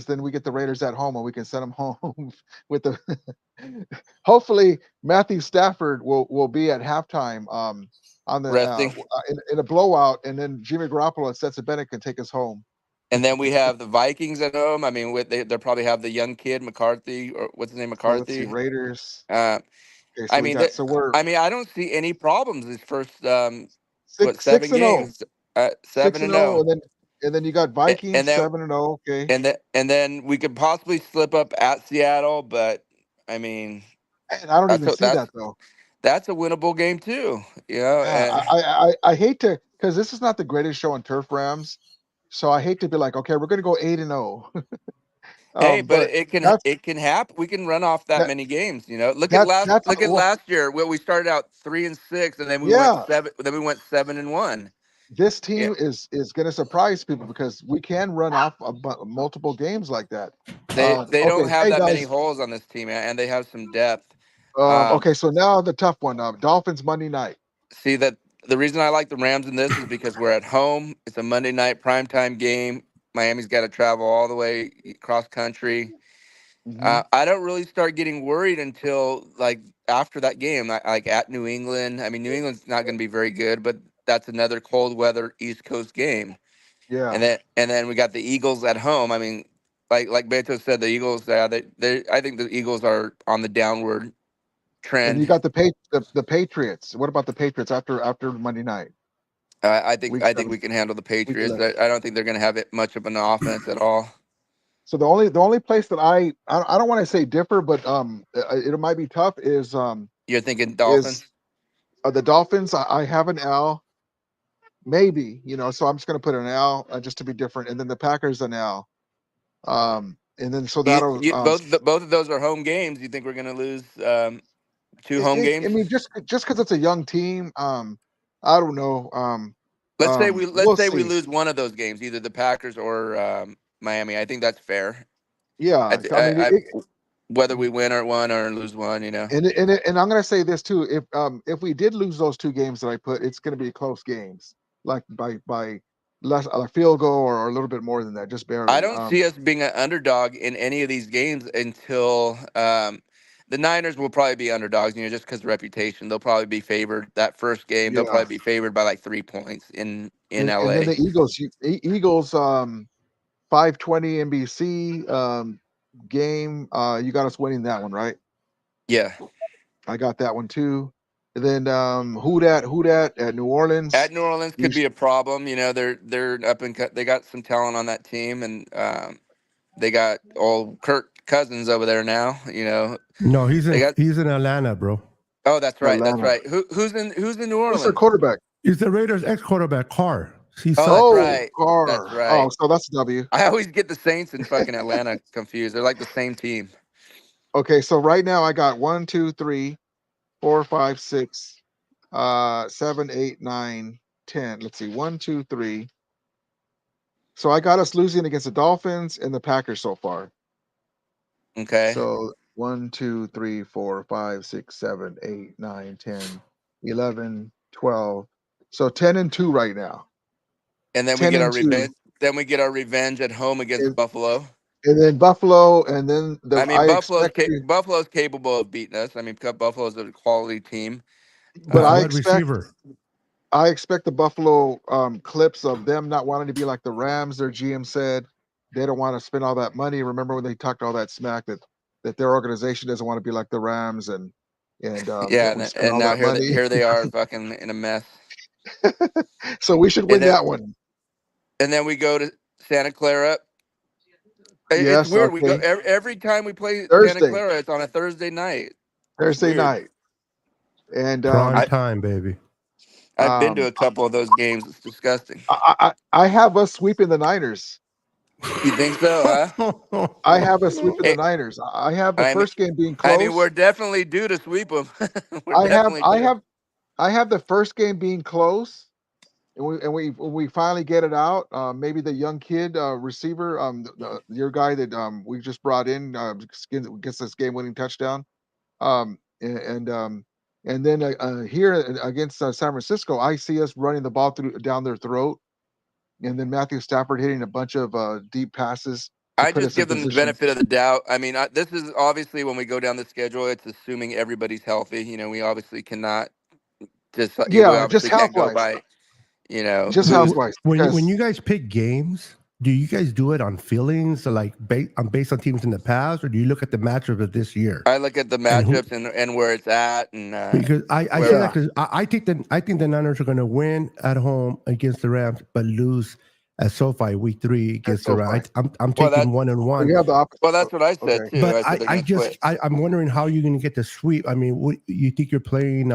then we get the Raiders at home and we can send them home with the. Hopefully, Matthew Stafford will be at halftime on the in a blowout, and then Jimmy Garoppolo and Stetson Bennett can take us home. And then we have the Vikings at home. I mean, they'll probably have the young kid McCarthy, or what's his name, McCarthy. Let's see, Raiders. I mean, I don't see any problems these first 7 games. 7-0, and then you got Vikings 7-0. Okay, and then we could possibly slip up at Seattle, but I mean, and I don't even see that though. That's a winnable game too. You know, I hate to, because this is not the greatest show on Turf Rams. So I hate to be like, okay, we're going to go 8-0. Hey, but it can happen. We can run off that many games. You know, look at last year. Where we started out 3-6, and then we went 7. Then we went 7-1. This team is going to surprise people because we can run off multiple games like that. They don't have that many holes on this team, and they have some depth. Okay, so now the tough one. Dolphins Monday night. See that. The reason I like the Rams in this is because we're at home. It's a Monday night primetime game. Miami's got to travel all the way cross country. I don't really start getting worried until like after that game, like at New England. I mean, New England's not going to be very good, but that's another cold weather East Coast game. Yeah. And then we got the Eagles at home. I mean, like Beto said, the Eagles. I think the Eagles are on the downward And trend. you got the Patriots. What about the Patriots after Monday night? I think Week I think 7, we can handle the week Patriots. 11. I don't think they're going to have it much of an offense at all. So the only place that I don't want to say differ, but it might be tough is You're thinking Dolphins? the Dolphins. I have an L, maybe, so I'm just going to put an L just to be different, and then the Packers an L, and then so that'll Both of those are home games. You think we're going to lose 2 home games? I mean, just because it's a young team, I don't know. Let's say we see. lose one of those games, either the Packers or Miami. I think that's fair. Yeah, I mean, whether we win or lose one, And I'm going to say this too: if we did lose those 2 games that I put, it's going to be close games, like by less a field goal or a little bit more than that, just barely. I don't see us being an underdog in any of these games until the Niners will probably be underdogs, just because of reputation. They'll probably be favored that first game. They'll probably be favored by like 3 points in LA. And then the Eagles 520 NBC game. You got us winning that one, right? Yeah, I got that one too. And then who dat at New Orleans? At New Orleans could be a problem. They're up and they got some talent on that team, and they got old Kirk Cousins over there now. No, he's in Atlanta, bro. Oh, that's right. Atlanta. That's right. Who's in New Orleans? Who's their quarterback? He's the Raiders' ex-quarterback, Carr. That's right. Carr. That's right. Oh, so that's a W. I always get the Saints and fucking Atlanta confused. They're like the same team. Okay, so right now I got 1, 2, 3, 4, 5, 6, 7, 8, 9, 10. Let's see, 1, 2, 3. So I got us losing against the Dolphins and the Packers so far. Okay. So 1, 2, 3, 4, 5, 6, 7, 8, 9, 10, 11, 12. So 10-2 right now. And then we get our revenge. Then we get our revenge at home against Buffalo. And then Buffalo, and then Buffalo's capable of beating us. I mean, Buffalo's a quality team. But I expect the Buffalo clips of them not wanting to be like the Rams. Their GM said they don't want to spend all that money. Remember when they talked all that smack that their organization doesn't want to be like the Rams and now here they are fucking in a mess. So we should win that one. And then we go to Santa Clara. Yes, it's weird. okay. We go every time we play Thursday. Santa Clara. It's on a Thursday night. Thursday night, and prime time, baby. I've been to a couple of those games. It's disgusting. I have us sweeping the Niners. You think so, huh? I have us sweeping the Niners. I have the first game being close. I mean, we're definitely due to sweep them. I have the first game being close. And we finally get it out. Maybe the young kid receiver, your guy that we just brought in, gets this game-winning touchdown. And then here against San Francisco, I see us running the ball down their throat, and then Matthew Stafford hitting a bunch of deep passes. I just give them the benefit of the doubt. I mean, this is obviously when we go down the schedule, it's assuming everybody's healthy. We obviously cannot just health-wise. Just health-wise. When you guys pick games, do you guys do it on feelings, like based on teams in the past, or do you look at the matchup of this year? I look at the matchups and where it's at, and because I say that because I think the Niners are going to win at home against the Rams, but lose at SoFi week 3 against the Rams. I'm taking 1-1. Well, that's what I said too. But I'm wondering how you're going to get the sweep. I mean, you think you're playing?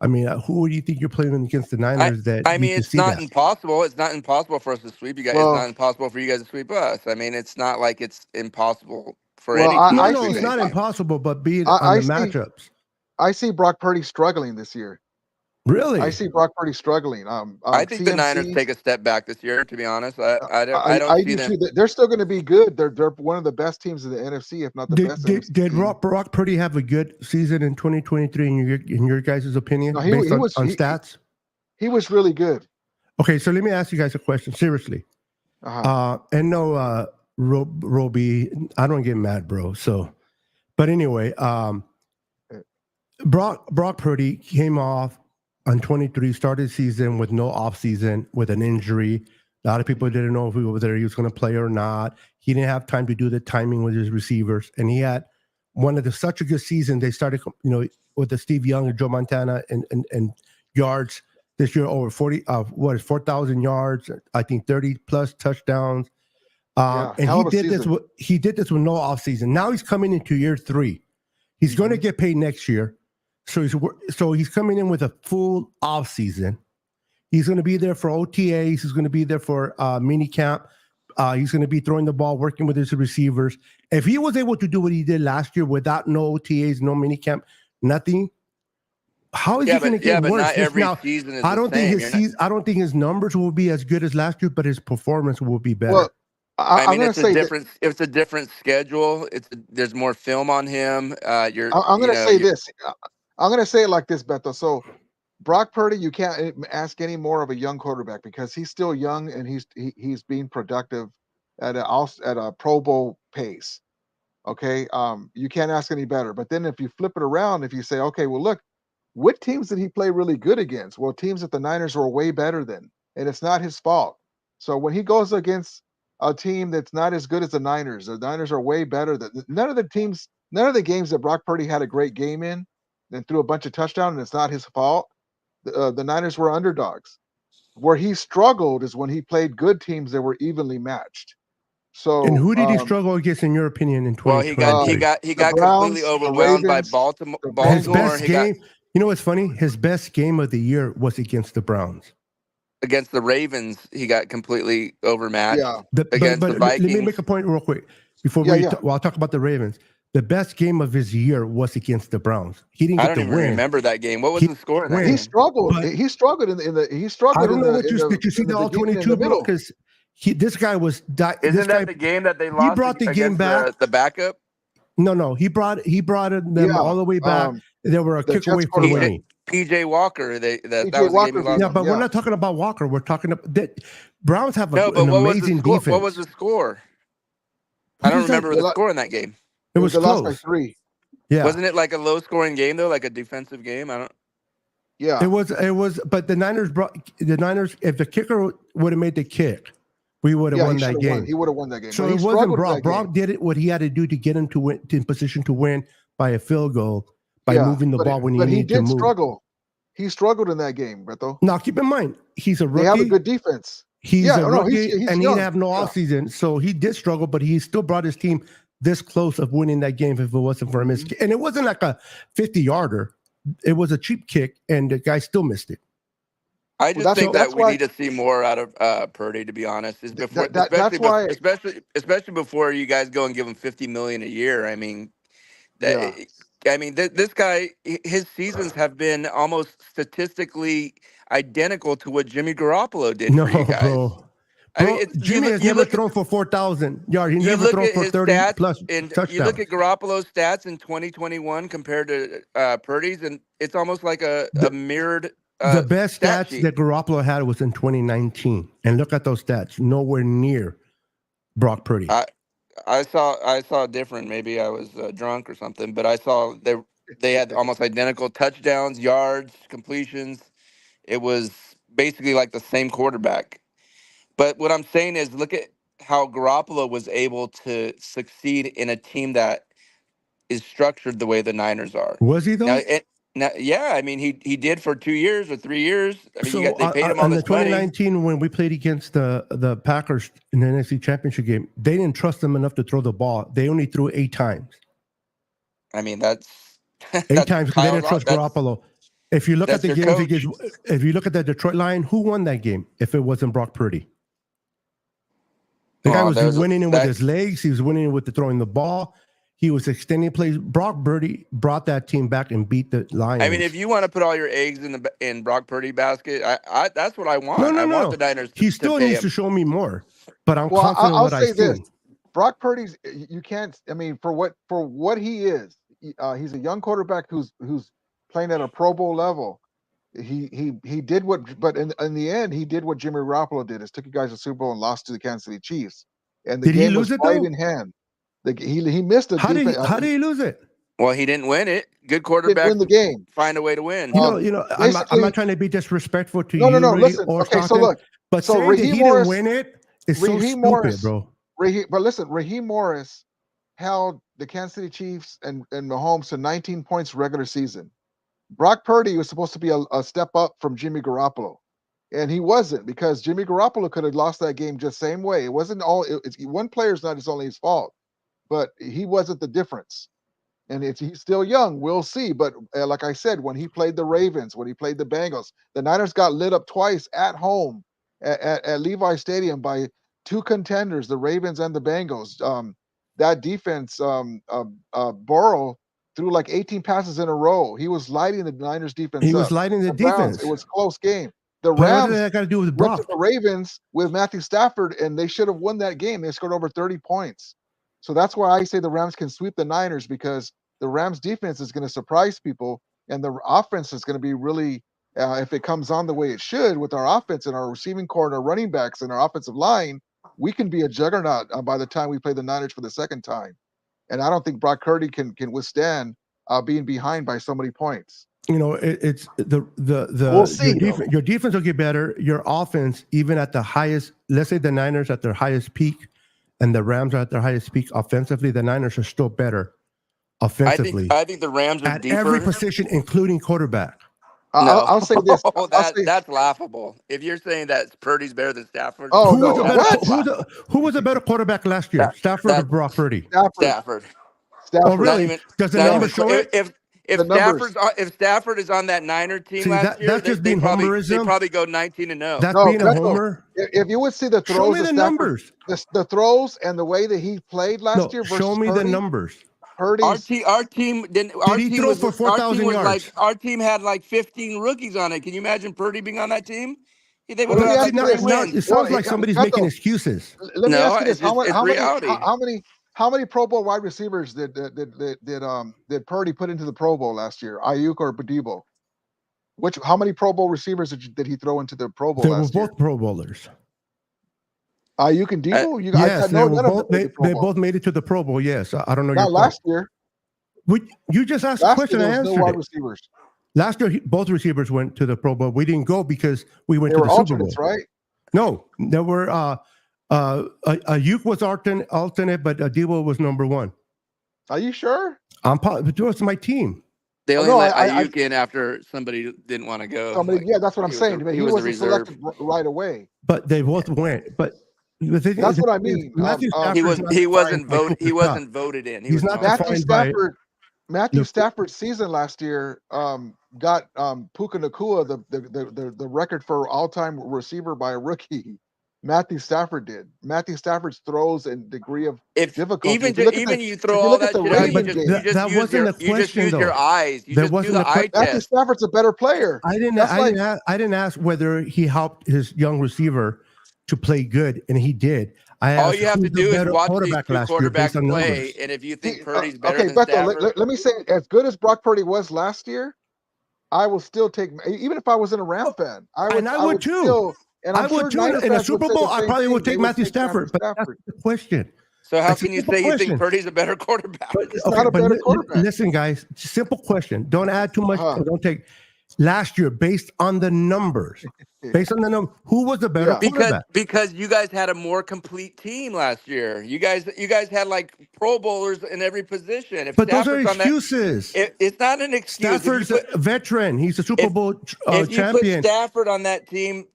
Who do you think you're playing against the Niners? It's not impossible. It's not impossible for us to sweep you guys. It's not impossible for you guys to sweep us. I mean, it's not like it's impossible for any team. No, it's not impossible, but be it on the matchups. I see Brock Purdy struggling this year. Really? I see Brock Purdy struggling. I think the Niners take a step back this year, to be honest. I don't see them. They're still going to be good. They're one of the best teams in the NFC, if not the best. Did Brock Purdy have a good season in 2023 in your guys' opinion, based on stats? He was really good. Okay, so let me ask you guys a question, seriously. And no, Roby, I don't get mad, bro. So, but anyway, Brock Purdy came off on 23, started season with no off season with an injury. A lot of people didn't know whether he was going to play or not. He didn't have time to do the timing with his receivers, and he had such a good season. They started, with the Steve Young and Joe Montana and yards this year over 4,000 yards. I think 30 plus touchdowns. And he did this with no offseason. Now he's coming into year 3. He's going to get paid next year. So he's coming in with a full offseason. He's going to be there for OTAs. He's going to be there for mini camp. He's going to be throwing the ball, working with his receivers. If he was able to do what he did last year without no OTAs, no mini camp, nothing, how is he going to get worse? Not every season is I don't think his numbers will be as good as last year, but his performance will be better. Well, it's a different schedule. There's more film on him. I'm going to say this. I'm going to say it like this, Beto. So Brock Purdy, you can't ask any more of a young quarterback because he's still young and he's being productive at a Pro Bowl pace. Okay, you can't ask any better. But then if you flip it around, if you say, okay, well, look, what teams did he play really good against? Well, teams that the Niners were way better than, and it's not his fault. So when he goes against a team that's not as good as the Niners are way better than none of the games that Brock Purdy had a great game in and threw a bunch of touchdowns, and it's not his fault. The Niners were underdogs. Where he struggled is when he played good teams that were evenly matched. So, and who did he struggle against, in your opinion, in 2020? Well, he got Browns, completely overwhelmed by Baltimore. His best game. You know what's funny? His best game of the year was against the Browns. Against the Ravens, he got completely overmatched. Yeah. Against the Vikings. Let me make a point real quick before I'll talk about the Ravens. The best game of his year was against the Browns. He didn't get the win. I don't even remember that game. What was the score? He struggled. He struggled in the. He struggled. I don't know did you see the all 22, bro? Because this guy was. Isn't that the game that they lost? He brought the game back. The backup. No. He brought them all the way back. They were a kick away from winning. PJ Walker. That was the game he lost. Yeah, but we're not talking about Walker. We're talking about that. Browns have an amazing defense. What was the score? I don't remember the score in that game. It was close. Lost by 3. Yeah. Wasn't it like a low-scoring game though, like a defensive game? Yeah. It was. But the Niners. If the kicker would have made the kick, we would have won that game. He would have won that game. So it wasn't Brock. Brock did it what he had to do to get him to win, in position to win by a field goal by moving the ball when he needed to move. But he did struggle. He struggled in that game, Beto. Now keep in mind he's a rookie. They have a good defense. He's a rookie, and he didn't have no offseason, so he did struggle. But he still brought his team this close of winning that game if it wasn't for a miss. And it wasn't like a 50-yarder. It was a cheap kick, and the guy still missed it. I just think that we need to see more out of Purdy, to be honest. Especially before you guys go and give him $50 million a year. I mean, this guy, his seasons have been almost statistically identical to what Jimmy Garoppolo did for you guys. Bro. Jimmy has never thrown for 4,000 yards. He's never thrown for 30 plus touchdowns. You look at Garoppolo's stats in 2021 compared to Purdy's, and it's almost like a mirrored. The best stats that Garoppolo had was in 2019, and look at those stats. Nowhere near Brock Purdy. I saw different. Maybe I was drunk or something, but I saw they had almost identical touchdowns, yards, completions. It was basically like the same quarterback. But what I'm saying is, look at how Garoppolo was able to succeed in a team that is structured the way the Niners are. Was he though? Yeah, I mean, he did for 2 years or 3 years. I mean, they paid him all this money. In 2019, when we played against the Packers in the NFC Championship game, they didn't trust him enough to throw the ball. They only threw 8 times. I mean, that's 8 times because they didn't trust Garoppolo. If you look at the game, if you look at the Detroit Lions, who won that game if it wasn't Brock Purdy? The guy was winning it with his legs. He was winning it with throwing the ball. He was extending plays. Brock Purdy brought that team back and beat the Lions. I mean, if you want to put all your eggs in Brock Purdy basket, I that's what I want. I want the Niners. He still needs to show me more, but I'm confident in what I see. Brock Purdy's. You can't. I mean, for what he is, he's a young quarterback who's playing at a Pro Bowl level. He did what, but in the end, he did what Jimmy Garoppolo did: is took you guys to the Super Bowl and lost to the Kansas City Chiefs. And the game was right in hand. He missed it. How did he lose it? Well, he didn't win it. Good Didn't quarterbacks win the game. find a way to win. I'm Basically, not trying to be disrespectful to no, you, no. Rudy, Listen. or Okay, so Stockton, look. but So saying that Raheem he Morris, didn't win it is so Raheem stupid, Morris, bro. but listen, Raheem Morris held the Kansas City Chiefs and Mahomes to 19 points regular season. Brock Purdy was supposed to be a step up from Jimmy Garoppolo, and he wasn't, because Jimmy Garoppolo could have lost that game just same way. It wasn't all. It's one player's not only his fault, but he wasn't the difference. And he's still young. We'll see. But like I said, when he played the Ravens, when he played the Bengals, the Niners got lit up twice at home at Levi Stadium by two contenders, the Ravens and the Bengals. That defense, Burrow threw like 18 passes in a row. He was lighting the Niners defense He up. was lighting the Browns, defense. it was a close game. The But what Rams did that got to do with went to Brock? the Ravens with Matthew Stafford, and they should have won that game. They scored over 30 points. So that's why I say the Rams can sweep the Niners, because the Rams defense is going to surprise people, and the offense is going to be really, if it comes on the way it should with our offense and our receiving core and our running backs and our offensive line, we can be a juggernaut by the time we play the Niners for the second time. And I don't think Brock Purdy can withstand being behind by so many points. It's the We'll see, your defense will get better. Your offense, even at the highest, let's say the Niners at their highest peak, and the Rams are at their highest peak offensively, the Niners are still better offensively I think the Rams are at deeper. every position, including quarterback. No. I'll say this. That's laughable. If you're saying that Purdy's better than Stafford, Oh, Who was no. a better, What? who was a better quarterback last year, Stafford or Brock Purdy? Stafford. Oh, really? Not even- Does the not number even- show it? If The numbers. if Stafford is on that Niner team See, last year, that's just being they homerism. probably go 19-0. That's No, being a Beto, homer. If you would see the throws, Show me of the Stafford, numbers. the throws and the way that he played last No, year versus show me Purdy, the numbers. Purdy's Our team didn't. Our he team throw was for 4,000 was yards? our team had like 15 rookies on it. Can you imagine Purdy being on that team? They would Well, have let had me like ask you 3 this. wins. It sounds Well, like somebody's Beto, making excuses. let me No, ask you this: it's reality. how many Pro Bowl wide receivers did Purdy put into the Pro Bowl last year? Ayuk or Debo? How many Pro Bowl receivers did he throw into the Pro Bowl They were last year? both Pro Bowlers. Ayuk and Debo? Yes, I know they were none of both. them made They, the Pro they Bowl. both made it to the Pro Bowl. Yes, I don't know Not your last point. year. You just asked a Last question. year I there was no answered wide it. receivers. Last year, both receivers went to the Pro Bowl. We didn't go because we went They to were the Super Bowl. alternates, right? No, there were. Ayuk was alternate, but Debo was number one. Are you sure? It was my team. They only no, let I- Ayuk in after somebody didn't want to go. Somebody, yeah, that's what I'm he was saying. the- But he he was the wasn't reserve. selected right away. But they both went. But the thing That's is, what I mean. Matthew He Stafford's was not he defined wasn't by voted. He Cooper Kupp. wasn't voted in. He He's was not not. Matthew defined by. Matthew Look- Stafford's season last year got Puka Nacua the record for all-time receiver by a rookie. Matthew Stafford did. Matthew Stafford's throws and degree of If difficulty. even If you look at you if throw you all look at that the shit out, Raven but game, that wasn't the you just question, use your though. eyes. You That just do wasn't the the eye Matthew test. Stafford's a better player. I didn't. That's like- I didn't ask whether he helped his young receiver to play good, and he did. I All asked you have who's to the do is better watch these quarterback two last year based quarterbacks on play, numbers. and if you think See, Purdy's better okay, than Beto, Stafford, let me say, as good as Brock Purdy was last year, I will still take, even if I wasn't a Ram fan, I would too. still, and I'm I sure would too. Niner In a fans would Super say Bowl, the I same probably thing. would They take Matthew Stafford. But that's Stafford. the question. so how That's a can you simple say you question. think Purdy's a better quarterback? But, He's not a better quarterback. Listen, guys, simple question. Don't add too much. Uh-huh. Don't take. Last year, based on the numbers, who was the better Yeah. quarterback? Because you guys had a more complete team last year. You guys had like Pro Bowlers in every position. If But those are Stafford's on that, excuses. it's not an excuse. Stafford's a veteran. He's a Super Bowl If you champion. put Stafford on that team,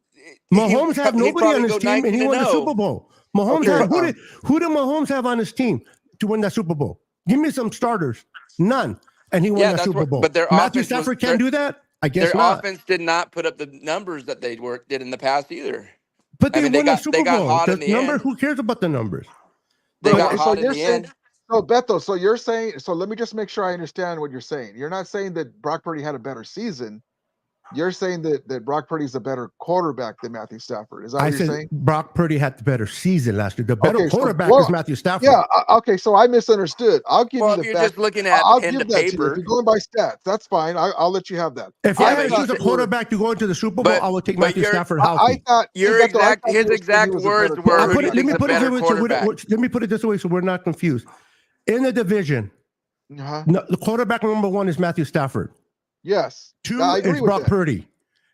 Mahomes had he'd nobody probably on his go team, and he won the 19-0. Super Bowl. Mahomes Okay, had, who did Mahomes have on his team to win that Super Bowl? Give me some starters. None. And he won Yeah, that that's Super what- Bowl. but their Matthew offense was- Stafford can't do that? I guess Their not. offense did not put up the numbers that they did in the past either. But they I mean, they won the got- Super they got Bowl. hot The in the number, end. who cares about the numbers? They So- got so hot in you're the saying- end. So Beto, so you're saying, so let me just make sure I understand what you're saying. You're not saying that Brock Purdy had a better season. You're saying that Brock Purdy's a better quarterback than Matthew Stafford. Is that I what you're said saying? Brock Purdy had the better season last year. The better Okay, so- quarterback well, is Matthew Stafford. Yeah. Okay. So I misunderstood. I'll give Well, you if the you're fact. just looking at I'll in the give that to you. If paper, you're going by stats, that's fine. I'll let you have that. If Yeah, I but had to he choose a said- quarterback to go into the Super Bowl, But- I would take but Matthew you're- Stafford I healthy. thought Your Beto, I exact- thought his you were saying exact he was a words better were, quarterback. who do you think's a better quarterback? Let me put it this way so we're not confused. In the division, Uh-huh. No, the quarterback number 1 is Matthew Stafford. Yes. 2 I agree is with Brock that. Purdy.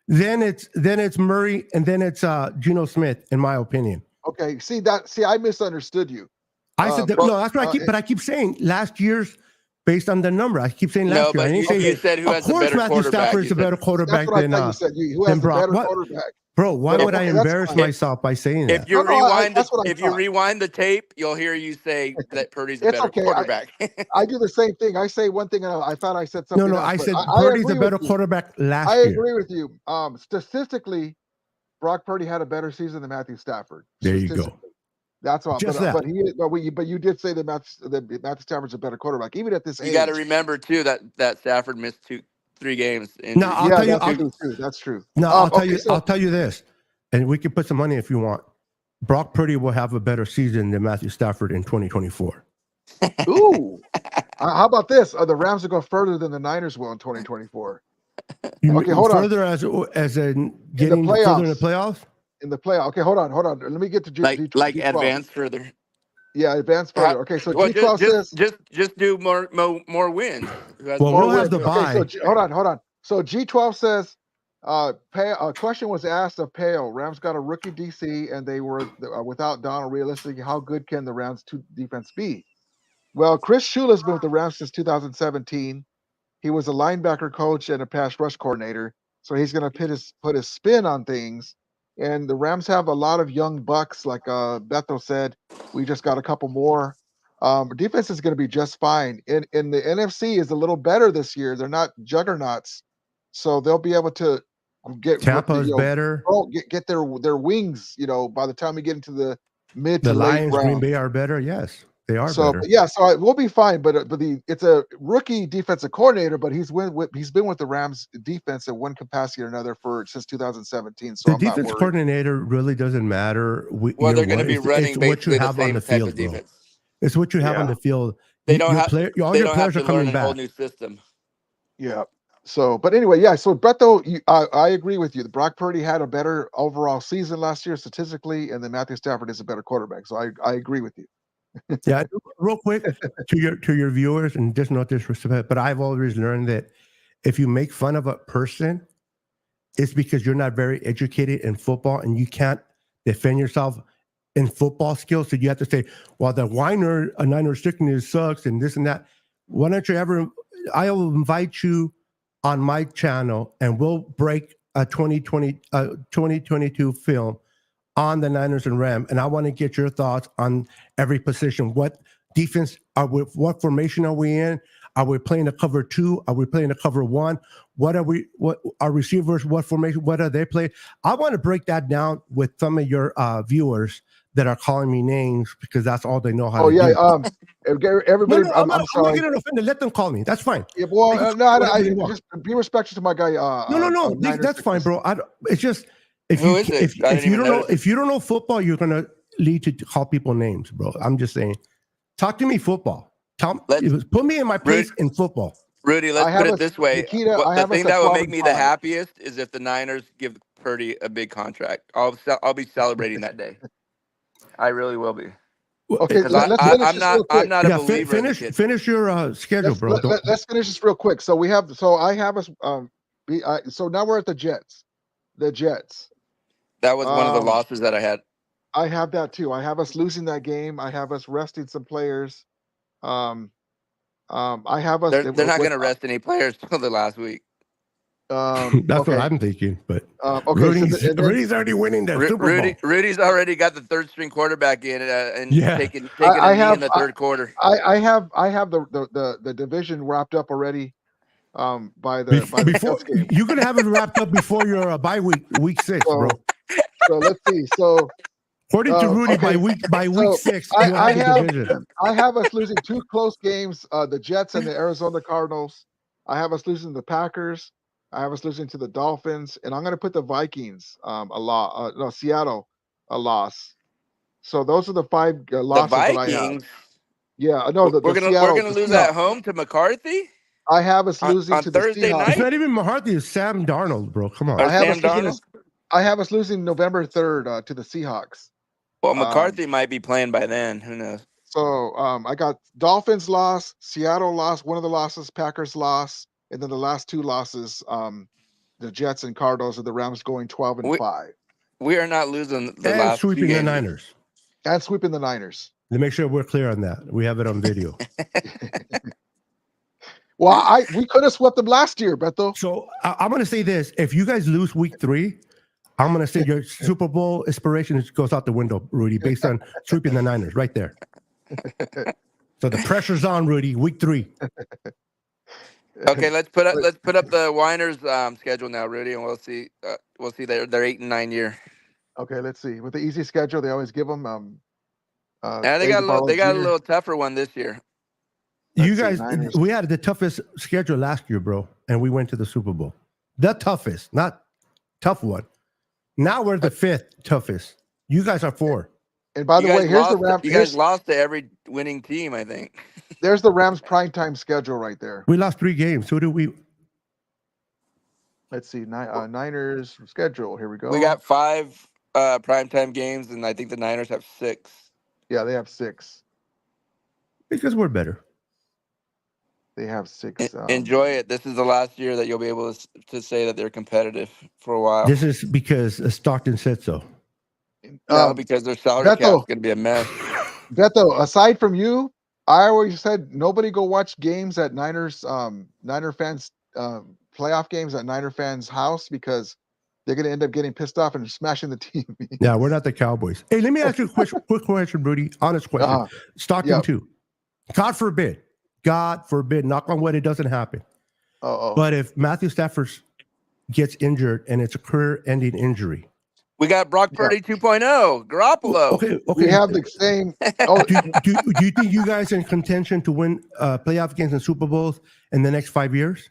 Then it's Murray, and then it's Geno Smith, in my opinion. Okay. See, I misunderstood you. I said that, no, that's what I keep saying last year's based on the number. I keep saying last year. I didn't say you said who has the better Matthew quarterback. Stafford is a better quarterback That's what I than thought you said. Who has the Brock. better quarterback? Bro, why would I okay, that's embarrass fine. myself by saying that? If you if you rewind the tape, you'll hear you say that Purdy's a It's better okay. quarterback. I do the same thing. I say one thing, and I thought I said something No, else. I but said I Purdy's a agree better with you. quarterback last I year. agree with you. Statistically, Brock Purdy had a better season than Matthew Stafford. There you go. That's all. Just But you did say that Matthew Stafford's a better quarterback, even at this age. You got to remember too that Stafford missed 3 games. No, I'll tell you. That's true. No, I'll tell you. I'll tell you this, and we can put some money if you want. Brock Purdy will have a better season than Matthew Stafford in 2024. Ooh. How about this? The Rams will go further than the Niners will in 2024. Okay, hold on. Further as in getting further in the playoffs? In the playoff. Okay, hold on. Let me get to like G12. advance further. Yeah, advance further. Okay, so G12 says just do more wins. Well, we'll have the bye. Okay, so hold on. So G12 says a question was asked of Pale. Rams got a rookie DC, and they were without Donald. Realistically, how good can the Rams' defense be? Well, Chris Shula's been with the Rams since 2017. He was a linebacker coach and a pass rush coordinator, so he's going to put his spin on things. And the Rams have a lot of young bucks, like Beto said. We just got a couple more. Defense is going to be just fine. In the NFC is a little better this year. They're not juggernauts, so they'll be able to get Tampa's better. Get their wings. By the time we get into the mid the to late Lions, round. Green Bay are better. Yes, they are better. So we'll be fine. But it's a rookie defensive coordinator, but he's been with the Rams defense in one capacity or another since 2017. So the defense coordinator really doesn't matter. Well, they're going to be running basically the same type of defense. It's what you have on the field. They don't have. All your players are coming back. A whole new system. Yeah. So, but anyway, yeah. So, Beto, I agree with you. Brock Purdy had a better overall season last year statistically, and then Matthew Stafford is a better quarterback. So, I agree with you. Yeah, real quick to your viewers, and just not disrespect, but I've always learned that if you make fun of a person, it's because you're not very educated in football and you can't defend yourself in football skills. So you have to say, well, the Niner stickiness sucks and this and that. Why don't you ever? I will invite you on my channel and we'll break a 2022 film on the Niners and Rams, and I want to get your thoughts on every position. What defense are we? What formation are we in? Are we playing a cover 2? Are we playing a cover 1? What are receivers? What formation? What are they playing? I want to break that down with some of your viewers that are calling me names because that's all they know how to do. Everybody, no, I'm not getting offended. Let them call me. That's fine. Yeah, well, I just be respectful to my guy. No, that's fine, bro. It's just. If you don't know football, you're gonna lead to call people names, bro. I'm just saying. Talk to me football. Put me in my place in football. Rudy, let's put it this way. Nikita, the thing that will make me the happiest is if the Niners give Purdy a big contract. I'll be celebrating that day. I really will be. Okay, I'm not a believer. Finish your schedule, bro. Let's finish this real quick. So I have us. So now we're at the Jets. The Jets. That was one of the losses that I had. I have that too. I have us losing that game. I have us resting some players. I have us. They're not going to rest any players till the last week. That's what I'm thinking. But Rudy's already winning the Super Bowl. Rudy's already got the third string quarterback in and taking a knee in the third quarter. I have the division wrapped up already. By the you're gonna have it wrapped up before your bye week 6, bro. So let's see. So according to Rudy, by week 6, I have us losing 2 close games. The Jets and the Arizona Cardinals. I have us losing the Packers. I have us losing to the Dolphins, and I'm going to put the Vikings Seattle a loss. So those are the 5 losses the Vikings? that I have. Yeah, no, we're gonna lose at home to McCarthy. I have us losing on to Thursday the Seahawks. night. It's not even McCarthy. It's Sam Darnold, bro. Come on. I have us losing November 3rd to the Seahawks. Well, McCarthy might be playing by then. Who knows? So I got Dolphins loss, Seattle loss, one of the losses, Packers loss, and then the last two losses, the Jets and Cardinals, and the Rams going 12-5 We are not losing the And last two sweeping the games. Niners. and sweeping the Niners. To make sure we're clear on that. We have it on video. Well, we could have swept them last year, Beto. So I'm going to say this. If you guys lose week 3, I'm going to say your Super Bowl inspiration goes out the window, Rudy, based on sweeping the Niners right there. So the pressure's on, Rudy, week 3. Okay, let's put up the Winers schedule now, Rudy, and we'll see their 8-9 year. Okay, let's see. With the easy schedule, they always give them. Yeah, they got a little tougher one this year. You Let's see, guys, Niners. we had the toughest schedule last year, bro, and we went to the Super Bowl. The toughest, not tough one. Now we're the 5th toughest. You guys are 4. And by the way, here's the Rams. You guys lost to every winning team, I think. There's the Rams primetime schedule right there. We lost 3 games. Who do we? Let's see. Niners schedule. Here we go. We got 5 primetime games, and I think the Niners have 6. Yeah, they have 6. Because we're better. They have 6. Enjoy it. This is the last year that you'll be able to say that they're competitive for a while. This is because Stockton said so. No, because their salary cap is Beto. going to be a mess. Beto, aside from you, I always said nobody go watch games at Niner fans playoff games at Niner fans' house because they're going to end up getting pissed off and smashing the TV. Yeah, we're not the Cowboys. Hey, let me ask you a quick question, Rudy. Honest question. Uh-huh. Stockton Yep. too. God forbid, knock on wood, it doesn't happen. Uh-oh. But if Matthew Stafford gets injured and it's a career-ending injury, We got Brock Purdy 2.0, Garoppolo. okay. We have the same. Oh, do you think you guys are in contention to win playoff games and Super Bowls in the next 5 years?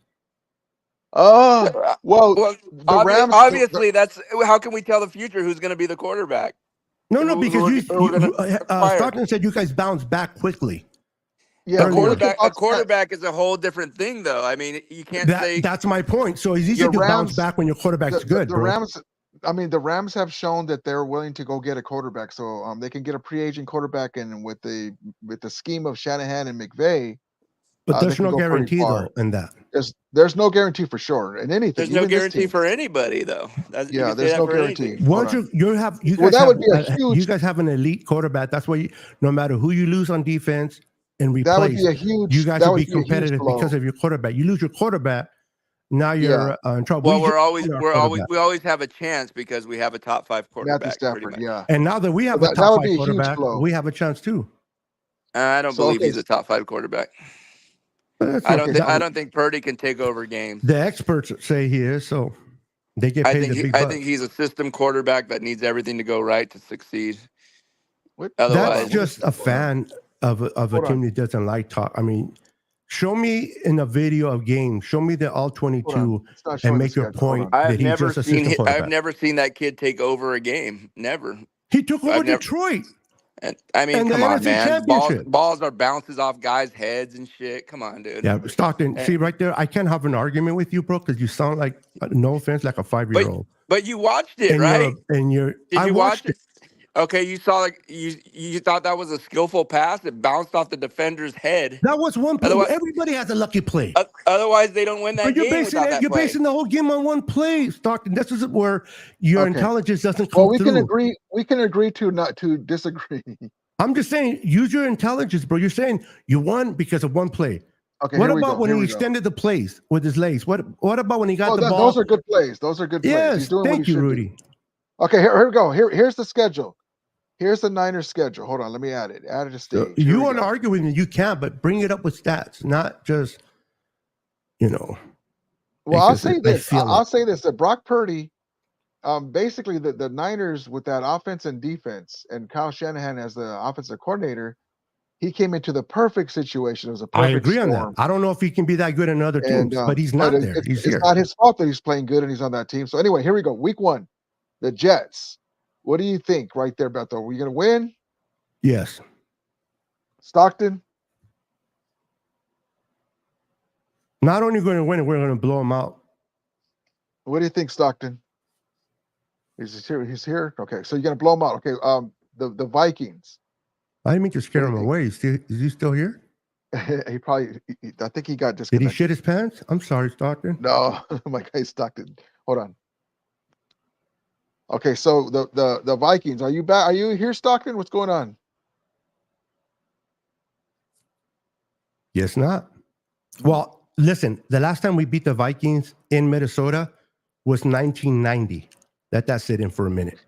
well, Well, the Rams. obviously, that's how can we tell the future who's going to be the quarterback? No, Who- because who we're gonna acquire. Stockton said you guys bounce back quickly. Yeah, Earlier. A quarterback is a whole different thing, though. I mean, you can't say That's my point. So it's easier Your to bounce Rams- back when your quarterback's good, The bro. Rams. I mean, the Rams have shown that they're willing to go get a quarterback, so they can get a free agent quarterback, and with the scheme of Shanahan and McVay, But they there's can no go pretty guarantee far. though in that. there's no guarantee for sure in anything. there's no even this guarantee team. for anybody, though. You Yeah, can say there's that no for guarantee. anything. Hold Once on. you guys Well, that have would be a huge- you guys have an elite quarterback. That's why no matter who you lose on defense and That would replace, be a huge. you guys that will would be a huge competitive blow. because of your quarterback. You lose your quarterback, now you're in trouble. Well, We just we lost our quarterback. always have a chance because we have a top 5 Matthew quarterback. pretty Stafford, much. yeah. And now that we have That- a that top would be 5 a huge quarterback, blow. we have a chance too. I don't So, believe okay. he's a top 5 quarterback. That's I don't okay. I don't think Purdy can take over games. The experts say he is, so they get I paid think the big I bucks. think he's a system quarterback that needs everything to go right to succeed. What? Otherwise- That's just a fan of a Hold team on. that doesn't like talk. I mean, show me in a video of games. Show me the all Hold 22 on. It's not showing and the make your schedule. Hold point on. that he's just a system quarterback. I've never seen that kid take over a game. Never. He took over I've never- Detroit. And I mean, And the come on, NFC man. Championship. Balls are bounces off guys' heads and shit. Come on, dude. Yeah, Stockton. Eh. See right there, I can't have an argument with you, bro, because you sound like, no offense, like a 5-year-old. But you watched it, And right? you're, Did I you watched watch it? Okay, you saw you thought that was a skillful pass. It bounced off the defender's head. That was one play. Otherwise- Everybody has a lucky play. Otherwise, they don't win that But you're game without that you're play. basing the whole game on one play, Stockton. This is where your Okay. intelligence doesn't come Well, we through. can agree. We can agree to not to disagree. I'm just saying, use your intelligence, bro. You're saying you won because of one play. Okay. What here we about go, when here he we go. extended the plays with his legs? What about when he got Oh, the ball? those are good plays. Those are good plays. Yes, He's doing what thank he you, should do. Rudy. Okay, here we go. Here's the schedule. Here's the Niners schedule. Hold on, let me add it. Add it to So stage. Here you we want to go. argue with me? You can, but bring it up with stats, not just, Well, I'll because say I this. feel I'll it. say this. That Brock Purdy, basically the Niners with that offense and defense, and Kyle Shanahan as the offensive coordinator, he came into the perfect situation. It was a I perfect agree on storm. that. I don't know if he can be that good in other teams, but he's not there. It's, He's it's here. not his fault that he's playing good and he's on that team. So anyway, here we go. Week 1, the Jets. What do you think right there, Beto? Are we going to win? Yes. Stockton? Not only going to win, we're going to blow him out. What do you think, Stockton? He's here. He's here. Okay, so you're going to blow him out. Okay. The Vikings. I didn't mean to scare What him do you away. Is he still here? He probably. I think he got Did he disconnected. shit his pants? I'm sorry, Stockton. No, my guy's Stockton. Hold on. Okay, so the Vikings. Are you back? Are you here, Stockton? What's going on? Yes, not. Well, listen, the last time we beat the Vikings in Minnesota was 1990. Let that sit in for a minute.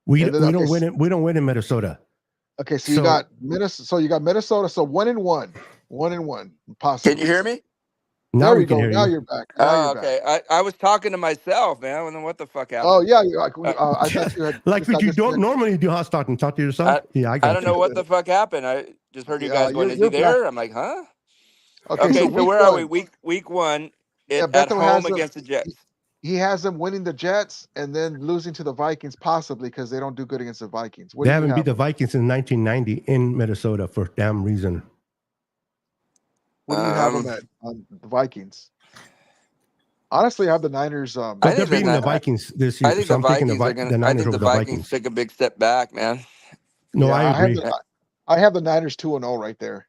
We And then, don't okay, win it. We don't win in Minnesota. Okay, so you So- got Minnesota. So you got Minnesota. So 1-1, 1-1, possibly. Can you hear me? Now There we you can go. hear Now you. you're back. Now Oh, you're okay. back. I was talking to myself, man. I don't know what the fuck happened. Oh yeah, I thought you had Like just what got you don't disconnected. normally do, huh, Stockton? Talk to yourself? Yeah, I got I don't know what the fuck happened. I just heard you Yeah, guys going, you're- is you're he there? I'm like, huh? Okay, Okay, so so week where are we? one. Week one Yeah, at Beto home has them. against the Jets. He has them winning the Jets and then losing to the Vikings, possibly because they don't do good against the Vikings. What They do you haven't beat have? the Vikings since 1990 in Minnesota for damn reason. What do you have them at on the Vikings? Honestly, I have the Niners. I But they're think the beating the Ni- Vikings this year. I think So the I'm taking Vikings are gonna. the I Niners think over the the Vikings Vikings. took a big step back, man. No, Yeah, I agree. I have the Niners 2-0 right there.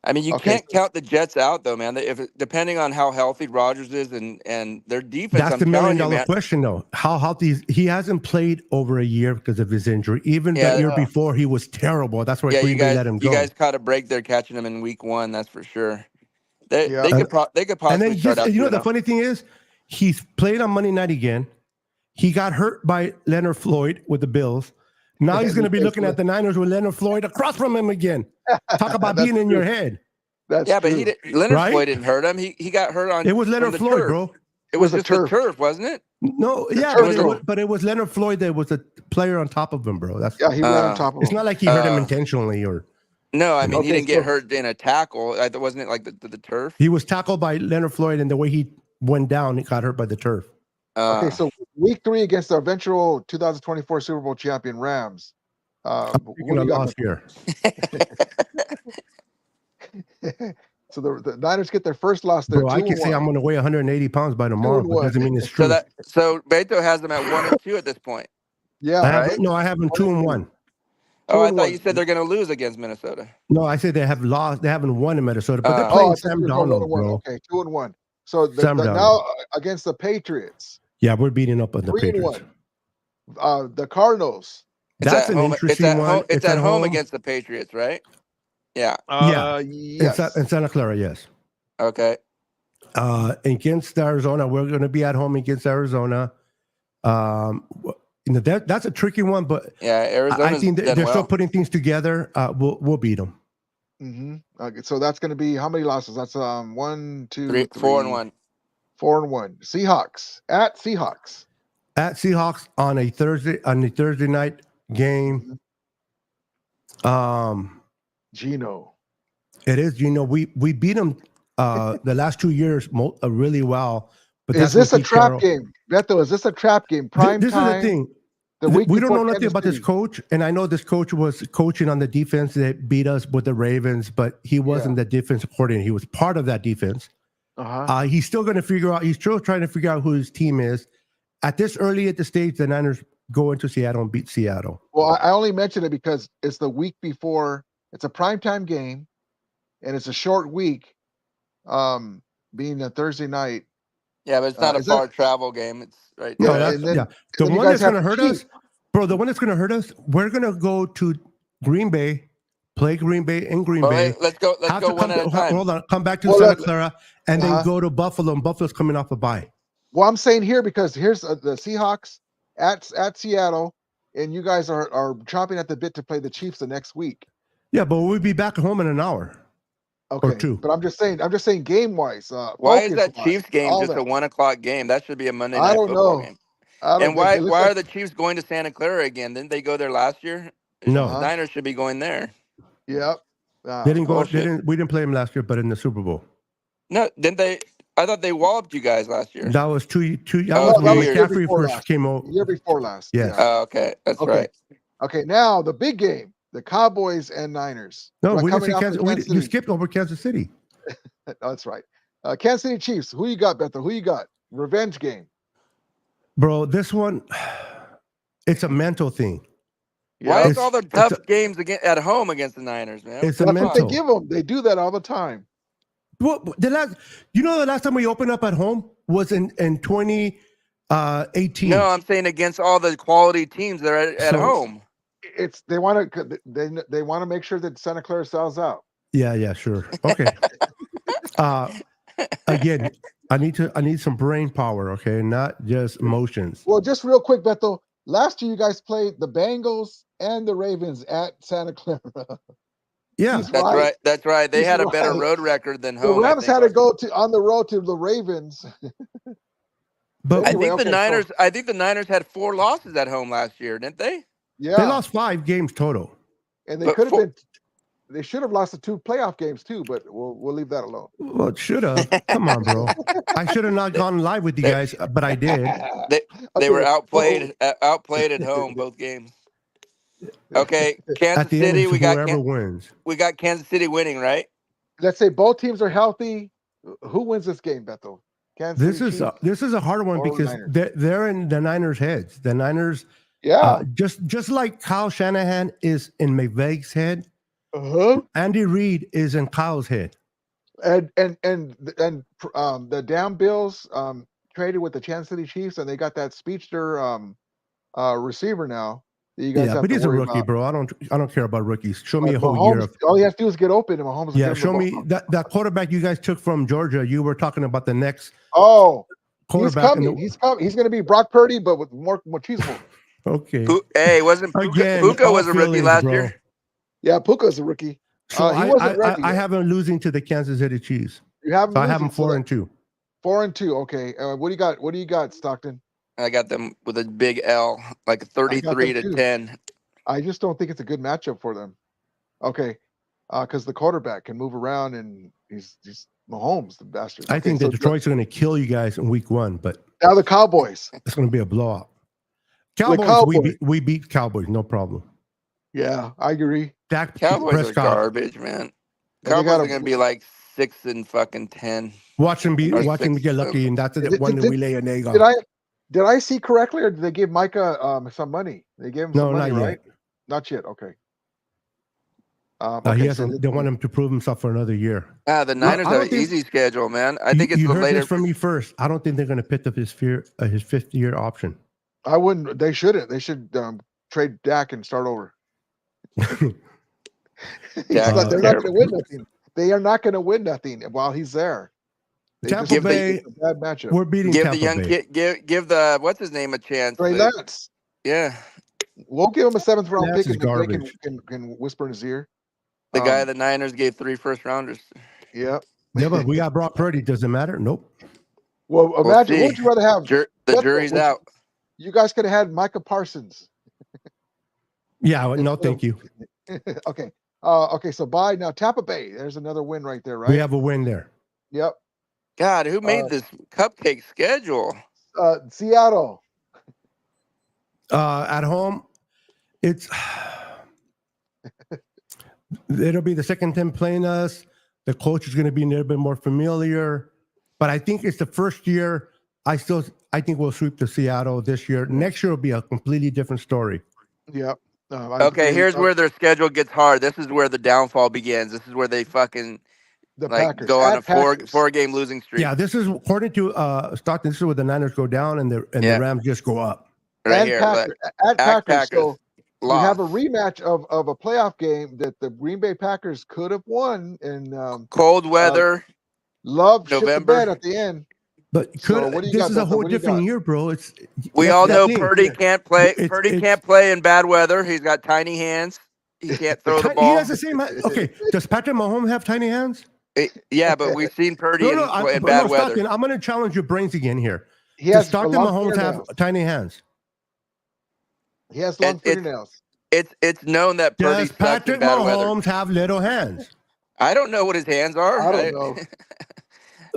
I mean, you Okay, can't count the Jets out though, man. Depending on how healthy Rodgers is and their defense, That's I'm the telling you, $1 million man. question, though. How healthy he hasn't played over a year because of his injury. Even Yeah, the year before, he was terrible. That's why Yeah, Green Bay let him you go. guys caught a break there catching him in week one. That's for sure. They Yeah. they could And possibly then start just out. you know the 2-0. funny thing is, he's played on Monday night again. He got hurt by Leonard Floyd with the Bills. Now he's going to be looking at the Niners with Leonard Floyd across from him again. Talk about That's being in your true. head. That's Yeah, but true. Leonard Right? Floyd didn't hurt him. He got hurt on. It was from Leonard the Floyd, turf. bro. It was the just the turf. turf, wasn't it? No, yeah, turf but it was Leonard Floyd that was a player on top of him, bro. That's Yeah, he ran on top of it's him. not like he hurt him intentionally or No, I mean he Okay, didn't get so- hurt in a tackle. Wasn't it like the turf? he was tackled by Leonard Floyd, and the way he went down, he got hurt by the turf. Okay, so week 3 against the eventual 2024 Super Bowl champion Rams. What do Speaking of you got? lost here, So the Niners get their first loss there. bro, I can say 2-1. I'm going to weigh 180 pounds by tomorrow, but 2-1. doesn't mean it's true. so Beto has them at 1-2 at this point. Yeah, right? I have them 2-1. Oh, I 2-1. thought you said they're going to lose against Minnesota. No, I said they have lost. They haven't won in Minnesota, but they're Oh, playing I thought Sam you were going Darnold, 1-1. bro. Okay, 2-1. So Sam Darnold. now against the Patriots, Yeah, we're beating up on the Patriots. 3-1. The Cardinals. That's an interesting one. It's at home against the Patriots, right? Yeah. Yes. In Santa Clara, yes. Okay. Against Arizona, we're going to be at home against Arizona. That's a tricky one, but Yeah, Arizona. I think they're still putting things together. We'll beat them. Okay, so that's going to be how many losses? That's 1, 2, 3, 4-1. 4-1. Seahawks at Seahawks. At Seahawks on a Thursday night game. Gino. It is. We beat them the last 2 years really well. But Is this a trap game, Beto? Is this a trap game? Prime this time. is the thing. We don't know nothing about this coach, and I know this coach was coaching on the defense that beat us with the Ravens, but he wasn't the defense coordinator. He was part of that defense. He's still going to figure out. He's still trying to figure out who his team is. At this early at the stage, the Niners go into Seattle and beat Seattle. Well, I only mention it because it's the week before. It's a primetime game, and it's a short week, being a Thursday night. Yeah, but it's not a far travel game. It's right there. No, the one that's going to hurt us, bro. The one that's going to hurt us. We're going to go to Green Bay, play Green Bay in Green Bay. Let's go one at a time. Hold on, come back to Santa Clara, and then go to Buffalo. And Buffalo's coming off a bye. Well, I'm saying here because here's the Seahawks at Seattle, and you guys are chomping at the bit to play the Chiefs the next week. Yeah, but we'll be back home in an hour. Okay, or two. But I'm just saying game wise. Why is that Chiefs game just a 1 o'clock game? That should be a Monday night football game. And why are the Chiefs going to Santa Clara again? Didn't they go there last year? No, the Niners should be going there. Yep. They didn't go. We didn't play them last year, but in the Super Bowl. No, didn't they? I thought they walloped you guys last year. That was two. That Oh, was when year McCaffrey before first last. came out. Year before last. Yes. Oh, okay, that's right. Okay, now the big game: the Cowboys and Niners. No, we didn't coming see off Kansas. of Kansas You City. skipped over Kansas City. That's right. Kansas City Chiefs. Who you got, Bethel? Who you got? Revenge game. Bro, this one, it's a mental thing. Why Yeah, is all the tough games at home against the Niners, man? It's a that's what they mental. give them. They do that all the time. Well, the last time we opened up at home was in 2018. No, I'm saying against all the quality teams that are at So- home. It's they want to they want to make sure that Santa Clara sells out. Yeah, sure. Okay. Again, I need some brain power, okay, not just emotions. Well, just real quick, Beto. Last year you guys played the Bengals and the Ravens at Santa Clara. Yeah, He's That's right. right. That's right. They He's had a better right. road record than The home. I Rams think, had to last go on the road to the Ravens. but I Anyway, think the okay, so- Niners. I think the Niners had 4 losses at home last year, didn't they? Yeah, they lost 5 games total. and they but could have for- been. They should have lost the 2 playoff games too, but we'll leave that alone. Well, it should have. Come on, bro. I should have not gone live with you guys, but I did. They were Okay, outplayed at home both games. Okay, Kansas At the end, City. it's We got whoever wins. Kansas City winning, right? Let's say both teams are healthy. Who wins this game, Beto? Kansas This City is Chiefs? this is a hard one or because Niners? they're in the Niners' heads. The Niners, Yeah. just like Kyle Shanahan is in McVay's head, Uh-huh. Andy Reid is in Kyle's head. And the down Bills traded with the Kansas City Chiefs, and they got that speedster receiver now. That you guys Yeah, have but to he's a worry rookie, about. bro. I don't care about rookies. Show me a But whole year Mahomes, of. all you have to do is get open, and Mahomes. will Yeah, give him show the me ball. that quarterback you guys took from Georgia. You were talking about the next Oh, he's quarterback. coming. He's coming. He's going to be Brock Purdy, but with more machismo. Okay. Hey, wasn't Again, Puka all was a rookie feelings, last bro. year? Yeah, Puka's a rookie. So he wasn't ready I yet. have him losing to the Kansas City Chiefs. You have him. So I have losing, him 4-2. 4-2. Okay. What do you got? What do you got, Stockton? I got them with a big L, like them 33 to too. 10. I just don't think it's a good matchup for them. Okay. Because the quarterback can move around, and he's Mahomes, the bastard. I Okay, think so that Detroit's going to kill you guys in week 1, but now the Cowboys. it's going to be a blowout. Cowboys, Cowboys. we beat Cowboys, no problem. Yeah, I agree. Dak Cowboys are Prescott, garbage, man. And they Cowboys got are going to be like 6 and fucking 10. watch him Or get 6, lucky, and that's the Did- one did- that we lay an egg Did on. I see correctly, or did they give Micah some money? They gave him No, some money, not yet. right? Not yet. Okay. He Okay, has so they want him to prove himself for another year. The Niners I have don't an think- easy schedule, man. I think it's you the heard later. this from me first. I don't think they're going to pick up his 5th-year option. I wouldn't. They shouldn't. They should trade Dak and start over. Dak They're is not going to terrible. win nothing. They are not going to win nothing while he's there. They Tampa just Bay, it's a bad matchup. we're beating Give Tampa the young Bay. kid, give the what's his name a chance. Trey Lance. Yeah, We'll give him a 7th round Lance pick, is and Blake garbage. can whisper in his ear. the guy Um, the Niners gave 3 first-rounders. Yeah. Yeah, but we got Brock Purdy. Does it matter? Nope. Well, imagine. see. What would you rather have? The What- jury's what- out. You guys could have had Micah Parsons. Yeah, no, thank you. Okay. Okay. So bye now. Tampa Bay. There's another win right there, right? We have a win there. Yep. God, who made this cupcake schedule? Seattle. At home, it'll be the second time playing us. The coach is going to be a little bit more familiar, but I think it's the first year. I think we'll sweep the Seattle this year. Next year will be a completely different story. Yep. Okay, here's where their schedule gets hard. This is where the downfall begins. This is where they fucking the like Packers. go on a At Packers. four game losing streak. Yeah, this is according to Stockton. This is where the Niners go down and the Rams just go up. right And here. Packers. Look, At Packers. So we lost. have a rematch of a playoff game that the Green Bay Packers could have won, and Cold weather. Love shit the November. bed at the end. But So what do you this got, is a Bethel? whole What do you different got? year, bro. It's We that's all the know thing. Purdy can't play. It's- Purdy it's- can't play in bad weather. He's got tiny hands. He can't throw the He ball. has the same. Okay, does Patrick Mahomes have tiny hands? Yeah, but we've seen Purdy in but bad weather. Stockton, I'm going to challenge your brains again here. He Does has Stockton long Mahomes have fingernails. tiny hands? He has long fingernails. It's known that Purdy Does sucks in Patrick bad weather. Mahomes have little hands? I don't know what his hands are. I don't know.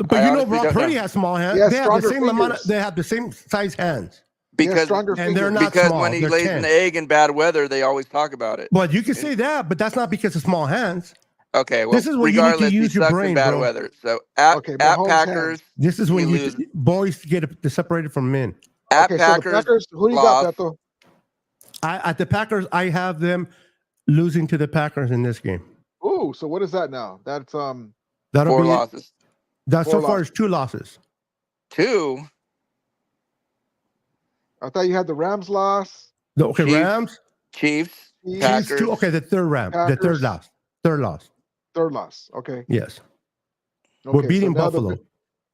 But I you know, honestly Brock don't know. Purdy has small hands. He has They have the stronger same amount. fingers. They have the same size hands. He has because stronger and they're fingers. not because small. when he They're lays 10. an egg in bad weather, they always talk about it. Well, you can say that, but that's not because of small hands. Okay, well, This is where you need to regardless, use he your sucks brain, in bad bro. weather. So at Okay, at Mahomes Packers, This is when We you lose. boys get separated from men. at Okay, so the Packers, Packers. Who do you lost. got, Beto? At the Packers, I have them losing to the Packers in this game. Ooh, so what is that now? That's That'll 4 be losses. that. So 4 far, losses. it's 2 losses. 2. I thought you had the Rams loss. Okay, Chiefs. Rams. Chiefs. Chiefs, Packers. 2. Okay, the third Ram. The third Packers. loss. Third loss. Third loss. Okay. Yes. Okay, We're beating so Buffalo.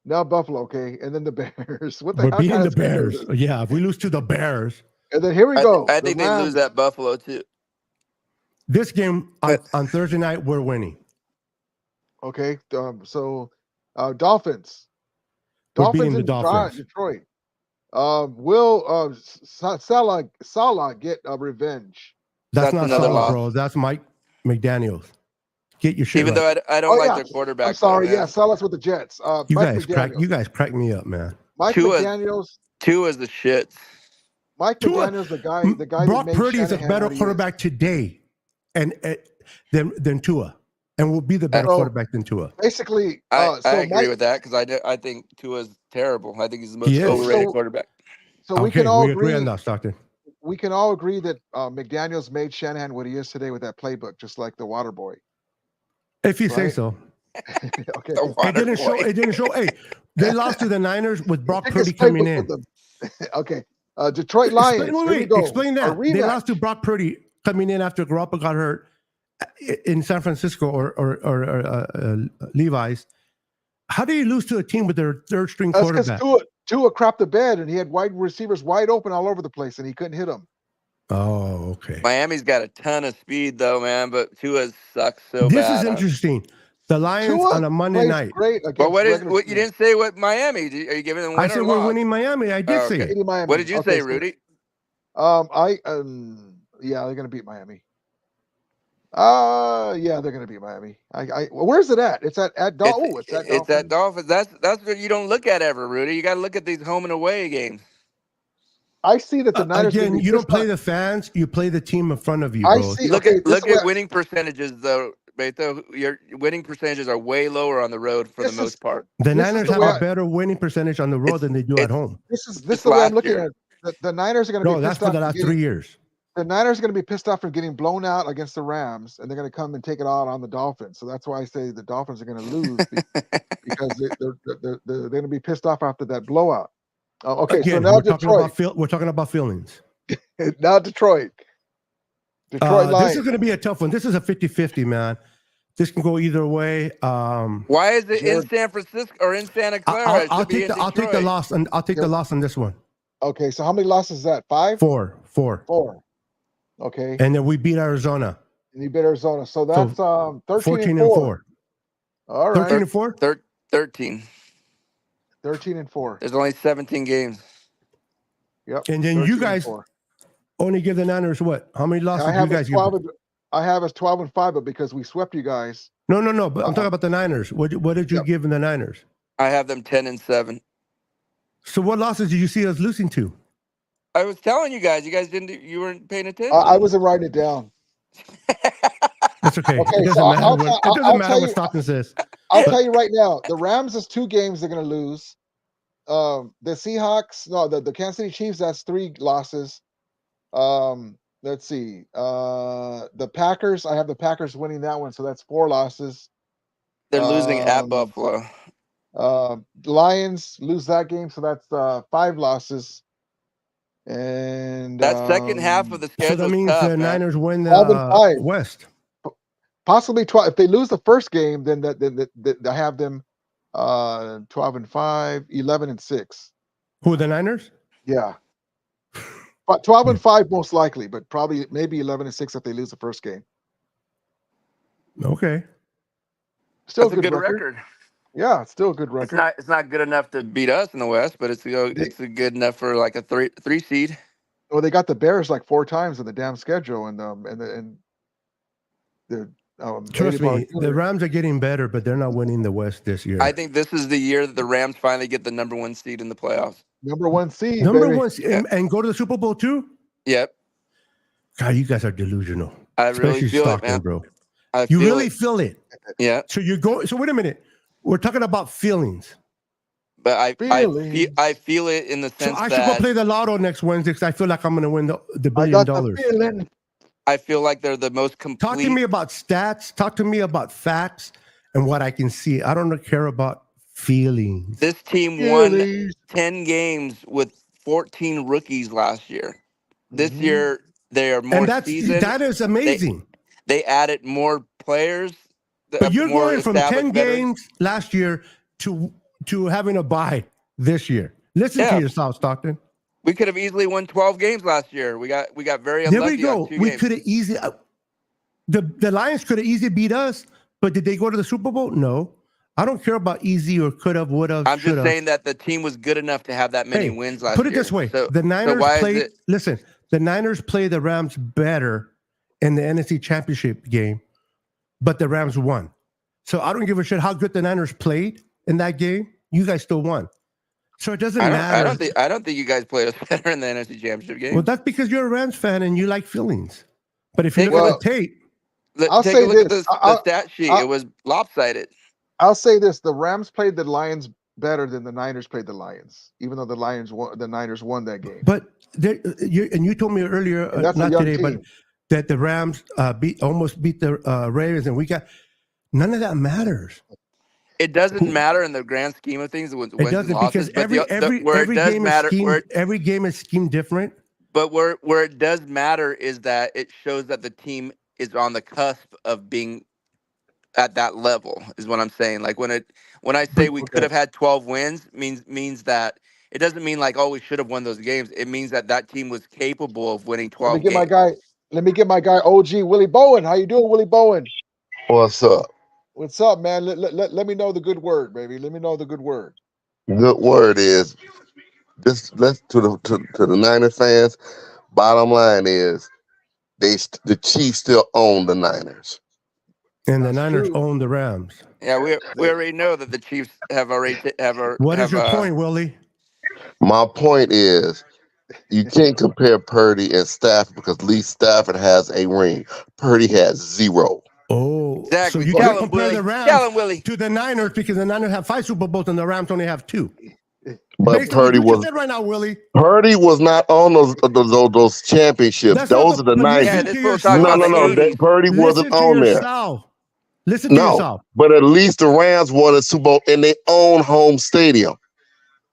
now Buffalo, okay, and then the Bears. What the We're hell beating kind the of schedule is Bears. this? Yeah, if we lose to the Bears, And then here we go. I the think they lose Rams. at Buffalo too. this game But- on Thursday night, we're winning. Okay, so Dolphins. We're beating the in Dolphins. Detroit. Will Salah get revenge? That's That's not another Salah, loss. bro. That's Mike McDaniels. Get your shit Even right. though I don't Oh, like yeah. their quarterback. I'm sorry. though, man. Yeah, Salah's with the Jets. you Mike guys crack me up, man. Mike Tua- McDaniels. 2 is the shit. Mike Tua- McDaniels, the guy that Brock made Purdy is a Shanahan better what he is. quarterback today, and than Tua, and will be the better So- quarterback than Tua. Basically, I so agree Mike, with that because I think Tua's terrible. I think he's the most He is. overrated So- quarterback. so we Okay, can all we agree agree. on that, Stockton. We can all agree that McDaniels made Shanahan what he is today with that playbook, just like the Water Boy. If you say Right. so. Okay. The It water didn't show. boy. It didn't show. Hey, they lost to the Niners with Brock Pick Purdy his coming playbook in. with them. Okay. Detroit Lions. Explain, Here we go. explain A that. They rematch. lost to Brock Purdy coming in after Garoppolo got hurt in San Francisco or Levi's. How do you lose to a team with their third string That's because quarterback? Tua crapped the bed and he had wide receivers wide open all over the place and he couldn't hit them. Oh, okay. Miami's got a ton of speed though, man, but Tua sucks so This bad. is interesting. The Lions Tua on a Monday plays night. great against But what regular you teams. didn't say what Miami? Are you giving them win I or said we're loss? winning Miami. I did Oh, say okay. it. Beating Miami. What did you Okay, say, so, Rudy? yeah, they're gonna beat Miami. Yeah, they're gonna beat Miami. Where's it at? It's at Dolphins. It's at Dolphins. That's what you don't look at ever, Rudy. You got to look at these home and away games. I see that the Niners Again, gonna be you don't pissed play off. the fans. You play the team in front of you, I bro. see. Look okay, at this way- winning percentages though, Beto. Your winning percentages are way lower on the road for the This is- most part. The this is Niners the have way a better winning percentage on the road than they do at it's- home. This is Just the way I'm last looking year. at it. The Niners are gonna No, be that's pissed for off. the for last getting- 3 years. The Niners are going to be pissed off for getting blown out against the Rams, and they're going to come and take it out on the Dolphins. So that's why I say the Dolphins are going to lose because they're going to be pissed off after that blowout. Okay, Again, so now we're talking about feelings. now Detroit. Detroit This Lions. is going to be a tough one. This is a 50-50, man. This can go either way. Why is it in Jared- San Francisco or in Santa Clara? It I'll should be take in I'll take the Detroit. loss, and I'll take the loss on this one. Okay, so how many losses is that? 5? 4. 4. Okay, And then we beat Arizona. and you beat Arizona. So that's 13 14 and and 4. 4. All right, 13 and 4. 13. 13 and 4. There's only 17 games. Yep. And then 13 you and guys 4. only give the Niners what? How many losses I do you have guys as give? 12. I have as 12 and 5, but because we swept you guys. No. But I'm talking about the Niners. What did you Yep. give in the Niners? I have them 10 and 7. So what losses did you see us losing to? I was telling you guys. You weren't paying attention. I wasn't writing it down. That's okay. Okay, It doesn't so matter I'll what, tell- it doesn't I'll matter tell what you- Stockton says. I'll tell you right now, the Rams is 2 games they're going to lose. The Seahawks, no, the Kansas City Chiefs, that's 3 losses. Let's see. The Packers, I have the Packers winning that one, so that's 4 losses. They're losing at Um, Buffalo. Lions lose that game, so that's 5 losses. And That second half of the So schedule that is means tough, the man. Niners win 12 and 5. the West. possibly 12. If they lose the first game, then I have them 12 and 5, 11 and 6. Who, the Niners? Yeah. But 12 and 5 most likely, but probably maybe 11 and 6 if they lose the first game. Okay. Still That's a good record. Yeah, it's still a good It's record. not good enough to beat us in the West, but it's good enough for like a three seed. Well, they got the Bears like 4 times in the damn schedule, and the Trust Eddie me, Bar- the Rams are getting better, but they're not winning the West this year. I think this is the year that the Rams finally get the number 1 seed in the playoffs. number 1 seed. Number baby. 1 and go to the Super Bowl too. Yep, God, you guys are delusional. I really Especially feel it, Stockton, man. bro. I You feel really it. feel it. Yeah, So you're going. So wait a minute. We're talking about feelings. But Feelings. I feel it in the So sense I should go that play the lotto next Wednesday because I feel like I'm going to win the I $1 got the billion. feeling. I feel like they're the most Talk complete. to me about stats. Talk to me about facts and what I can see. I don't care about feelings. This team won Feelings. 10 games with 14 rookies last year. This Mhm. year they are more And seasoned. that is amazing. They added more players. But you're more going from established 10 veterans. games last year to having a bye this year. Listen to Yeah. yourself, Stockton. We could have easily won 12 games last year. We got very There we unlucky go. on 2 We games. could have easily the Lions could have easily beat us, but did they go to the Super Bowl? No. I don't care about easy or could have, would have, I'm should just have. saying that the team was good enough to have that many wins last year. Put it this way: So, the Niners why is played. it? Listen, the Niners played the Rams better in the NFC Championship game, but the Rams won. So I don't give a shit how good the Niners played in that game. You guys still won. So it doesn't matter. I don't think you guys played us better in the NFC Championship game. Well, that's because you're a Rams fan and you like feelings. But if you Take look a at the tape, I'll Take say a look at this. the stat sheet. It was lopsided. I'll say this: the Rams played the Lions better than the Niners played the Lions, even though the Niners won that game. but you told me earlier, And that's a not young today, but team. that the Rams almost beat the Ravens, and we got none of that matters. It doesn't matter in the grand scheme of things. Wins It and doesn't losses, because but every game is schemed. Every game is schemed different. But where it does matter is that it shows that the team is on the cusp of being at that level. Is what I'm saying. Like when I say we could have had 12 wins, means that it doesn't mean like, oh, we should have won those games. It means that team was capable of winning 12 games. Let me get my guy OG Willie Bowen. How you doing, Willie Bowen? What's up? What's up, man? Let me know the good word, baby. Let me know the good word. Good word is just let's to the Niner fans. Bottom line is the Chiefs still own the Niners. And the Niners own the Rams. Yeah, we already know that the Chiefs have already What is your point, Willie? My point is you can't compare Purdy and Stafford because Lee Stafford has a ring. Purdy has 0. Oh, exactly. So you can't compare the Rams to the Niners because the Niners have 5 Super Bowls and the Rams only have 2. But Based Purdy on what you was said right now, Willie. Purdy was not on those championships. Those are the 90s. No. Purdy wasn't on there. Listen to yourself. But at least the Rams won a Super Bowl in their own home stadium.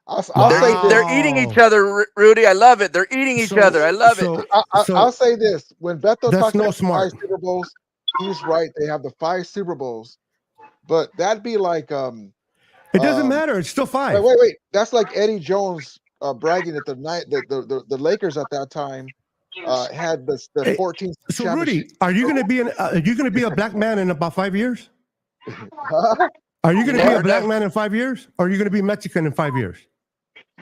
I'll say this. They're eating each other, Rudy. I love it. They're eating each other. I love it. I'll say this: when Beto talks about smart. 5 Super Bowls, he's right. They have the 5 Super Bowls, but that'd be like it doesn't matter. It's still 5. Wait. That's like Eddie Jones bragging that the Lakers at that time had the 14th. So Rudy, are you going to be a black man in about 5 years? Are you going to be a black man in 5 years? Or are you going to be Mexican in 5 years?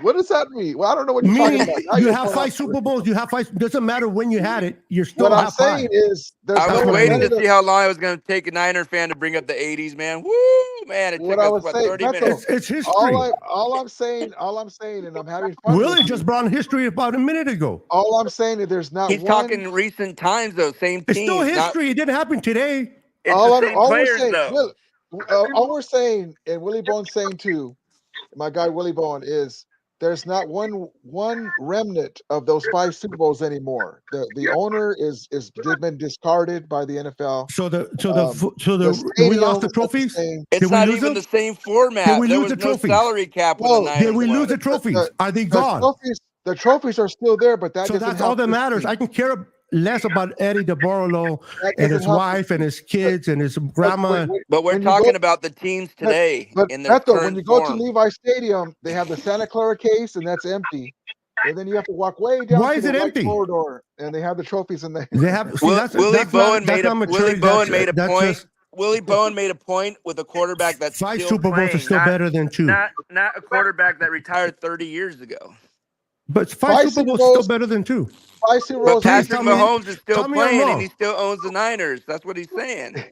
What does that mean? Well, I don't know what you're talking about. You have 5 Super Bowls. You have 5. Doesn't matter when you had it. You're still. What I'm saying is, I was waiting to see how long it was going to take a Niner fan to bring up the '80s, man. Woo, man! It took us 30 minutes. It's history. All I'm saying, and I'm having fun. Willie just brought history about a minute ago. All I'm saying is, there's not. He's talking recent times, though. Same team. It's still history. It didn't happen today. It's the same players, though. All we're saying, and Willie Bowen's saying too, my guy Willie Bowen, is there's not one remnant of those 5 Super Bowls anymore. The owner they've been discarded by the NFL. So we lost the trophies. It's not even the same format. Did we there lose was the no trophies? salary cap when the Niners Did we won. lose the trophies? Are they gone? The trophies are still there, but that's all that matters. I can care less about Eddie DeBartolo and his wife and his kids and his grandma. But we're talking about the teams today. But in their Beto, when you go form. to Levi Stadium, they have the Santa Clara case, and that's empty. And then you have to walk way down Why to is the it right empty? corridor, and they have the trophies in there. They have. Willie Bowen made a point. Willie Bowen made a point with a quarterback that's 5 still Super Bowls playing, are still better than 2. Not a quarterback that retired 30 years ago. But 5 Super Bowls is still better than 2. 5 Super Bowls. But Patrick Mahomes is still tell me playing, I'm wrong. and he still owns the Niners. That's what he's saying.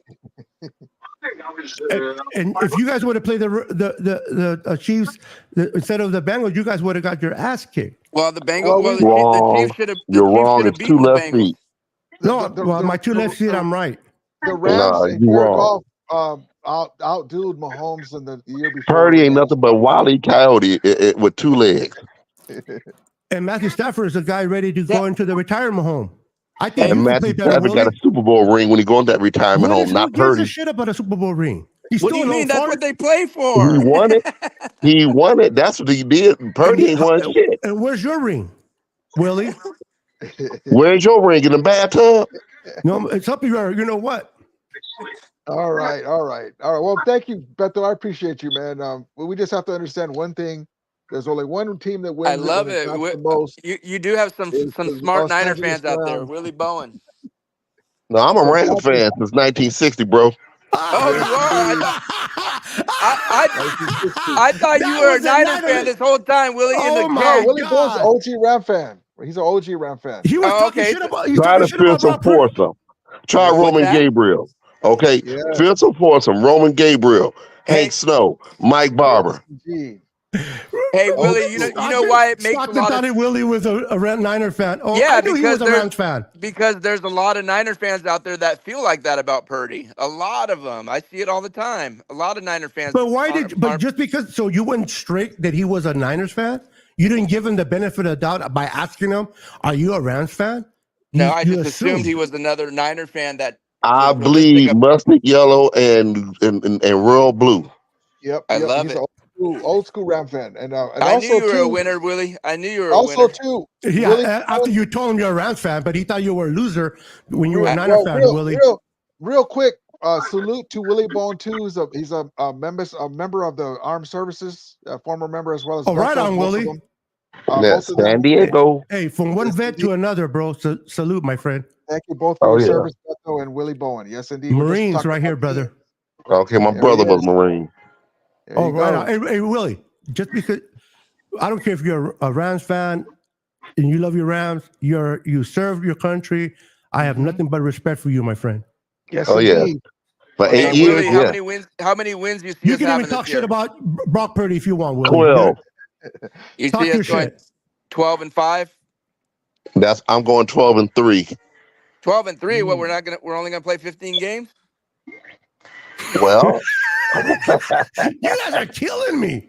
And if you guys would have played the Chiefs instead of the Bengals, you guys would have got your ass kicked. Well, the Bengals. Wrong. The Chiefs should have. You're wrong. It's 2 left feet. No, my 2 left feet, I'm right. The Rams and Jared Goff outdueled Mahomes in the year before. Purdy ain't nothing but Wile E. Coyote with 2 legs. And Matthew Stafford is a guy ready to go into the retirement home. I think And you can Matthew play better, Stafford got a Willie. Super Bowl ring when he go into that retirement home, Who not gives a Purdy. shit about a Super Bowl ring? He's What do still you an mean? old That's fart. what they play He for. won it. He won it. That's what he did. Purdy ain't won shit. And where's your ring, Willie? Where's your ring? In the bathtub? No, it's up here. You know what? All right. Well, thank you, Beto. I appreciate you, man. We just have to understand one thing. There's only one team that wins. I love when it. counts the most. You do have some It's the smart Los Niner Angeles fans out there. Rams. Willie Bowen. No, I'm a The Rams Falcons. fan since 1960, bro. Oh, you are. I thought you That were a was a Niner Niner- fan this whole time, Willie. In Oh the my chat. Willie Bowen's an God. OG Ram fan. He's an OG Ram fan. He was Oh, talking okay. shit about. He's Try talking to shit feel about some Brock Purdy. foursome. Try What's Roman that? Gabriel. Okay? Yeah. Feel some foursome. Roman Gabriel, Hey. Hank Snow, Mike Barber. Indeed. Hey, Oh, Willie, you know why it makes a Stockton lot thought of Willie was a Niner fan. Oh, Yeah, I knew he because was a Rams fan. because there's a lot of Niner fans out there that feel like that about Purdy. A lot of them. I see it all the time. A lot of Niner fans. But why aren't- but just because, so you went straight that he was a Niners fan? You didn't give him the benefit of the doubt by asking him, are you a Rams fan? No, I You just assumed assumed. he was another Niner fan that I was bleed realistic. mustard yellow and royal blue. Yep. I love He's it. an old school Ram fan, and I also knew you were a too. winner, Willie. I knew you were a Also winner. too. Yeah, Willie after Bowen- you told him you're a Rams fan, but he thought you were a loser when you were a Niner fan, Willie. Real quick, salute to Willie Bowen too. He's a member of the Armed Services, a former member as well as. Oh, right Beto, on, both of Willie. them. That's Both of them. San Diego. Hey, from one Yes, vet indeed. to another, bro. Salute, my friend. Thank you both for Oh, your yeah. service, Beto and Willie Bowen. Yes, indeed. We're just Marines talking right here, about brother. team. Okay, my There brother he was is. Marine. There Oh, you right go. on. Hey, Willie, just because I don't care if you're a Rams fan and you love your Rams, you serve your country. I have nothing but respect for you, my friend. Yes, Oh, yeah. indeed. For Hey, 8 years, Willie, how yeah. many wins? How many wins you see You us can having even talk this shit year? about Brock Purdy if you want, Willie. 12. You Talk see your us going shit. 12-5, I'm going 12-3. 12-3. Well, we're only gonna play 15 games. Well, You guys are killing me.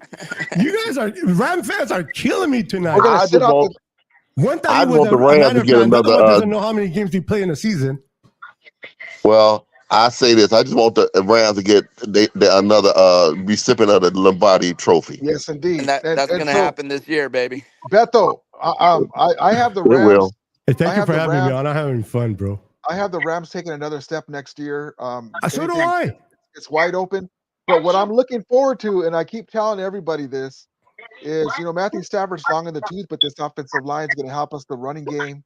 Ram fans are killing me tonight. We're gonna I sit just out want One thing I was want a the Rams Niner to get fan. The other another. one doesn't know how many games we play in a season. Well, I say this. I just want the Rams to get another recipient of the Lombardi Trophy. Yes, indeed. And that's and gonna so, happen this year, baby. Beto, I have the It Rams. will. Hey, thank I you have for the having me Rams. on. I'm having fun, bro. I have the Rams taking another step next year. So do anything- I. It's wide open. But what I'm looking forward to, and I keep telling everybody this, is Matthew Stafford's long in the tooth, but this offensive line is going to help us the running game.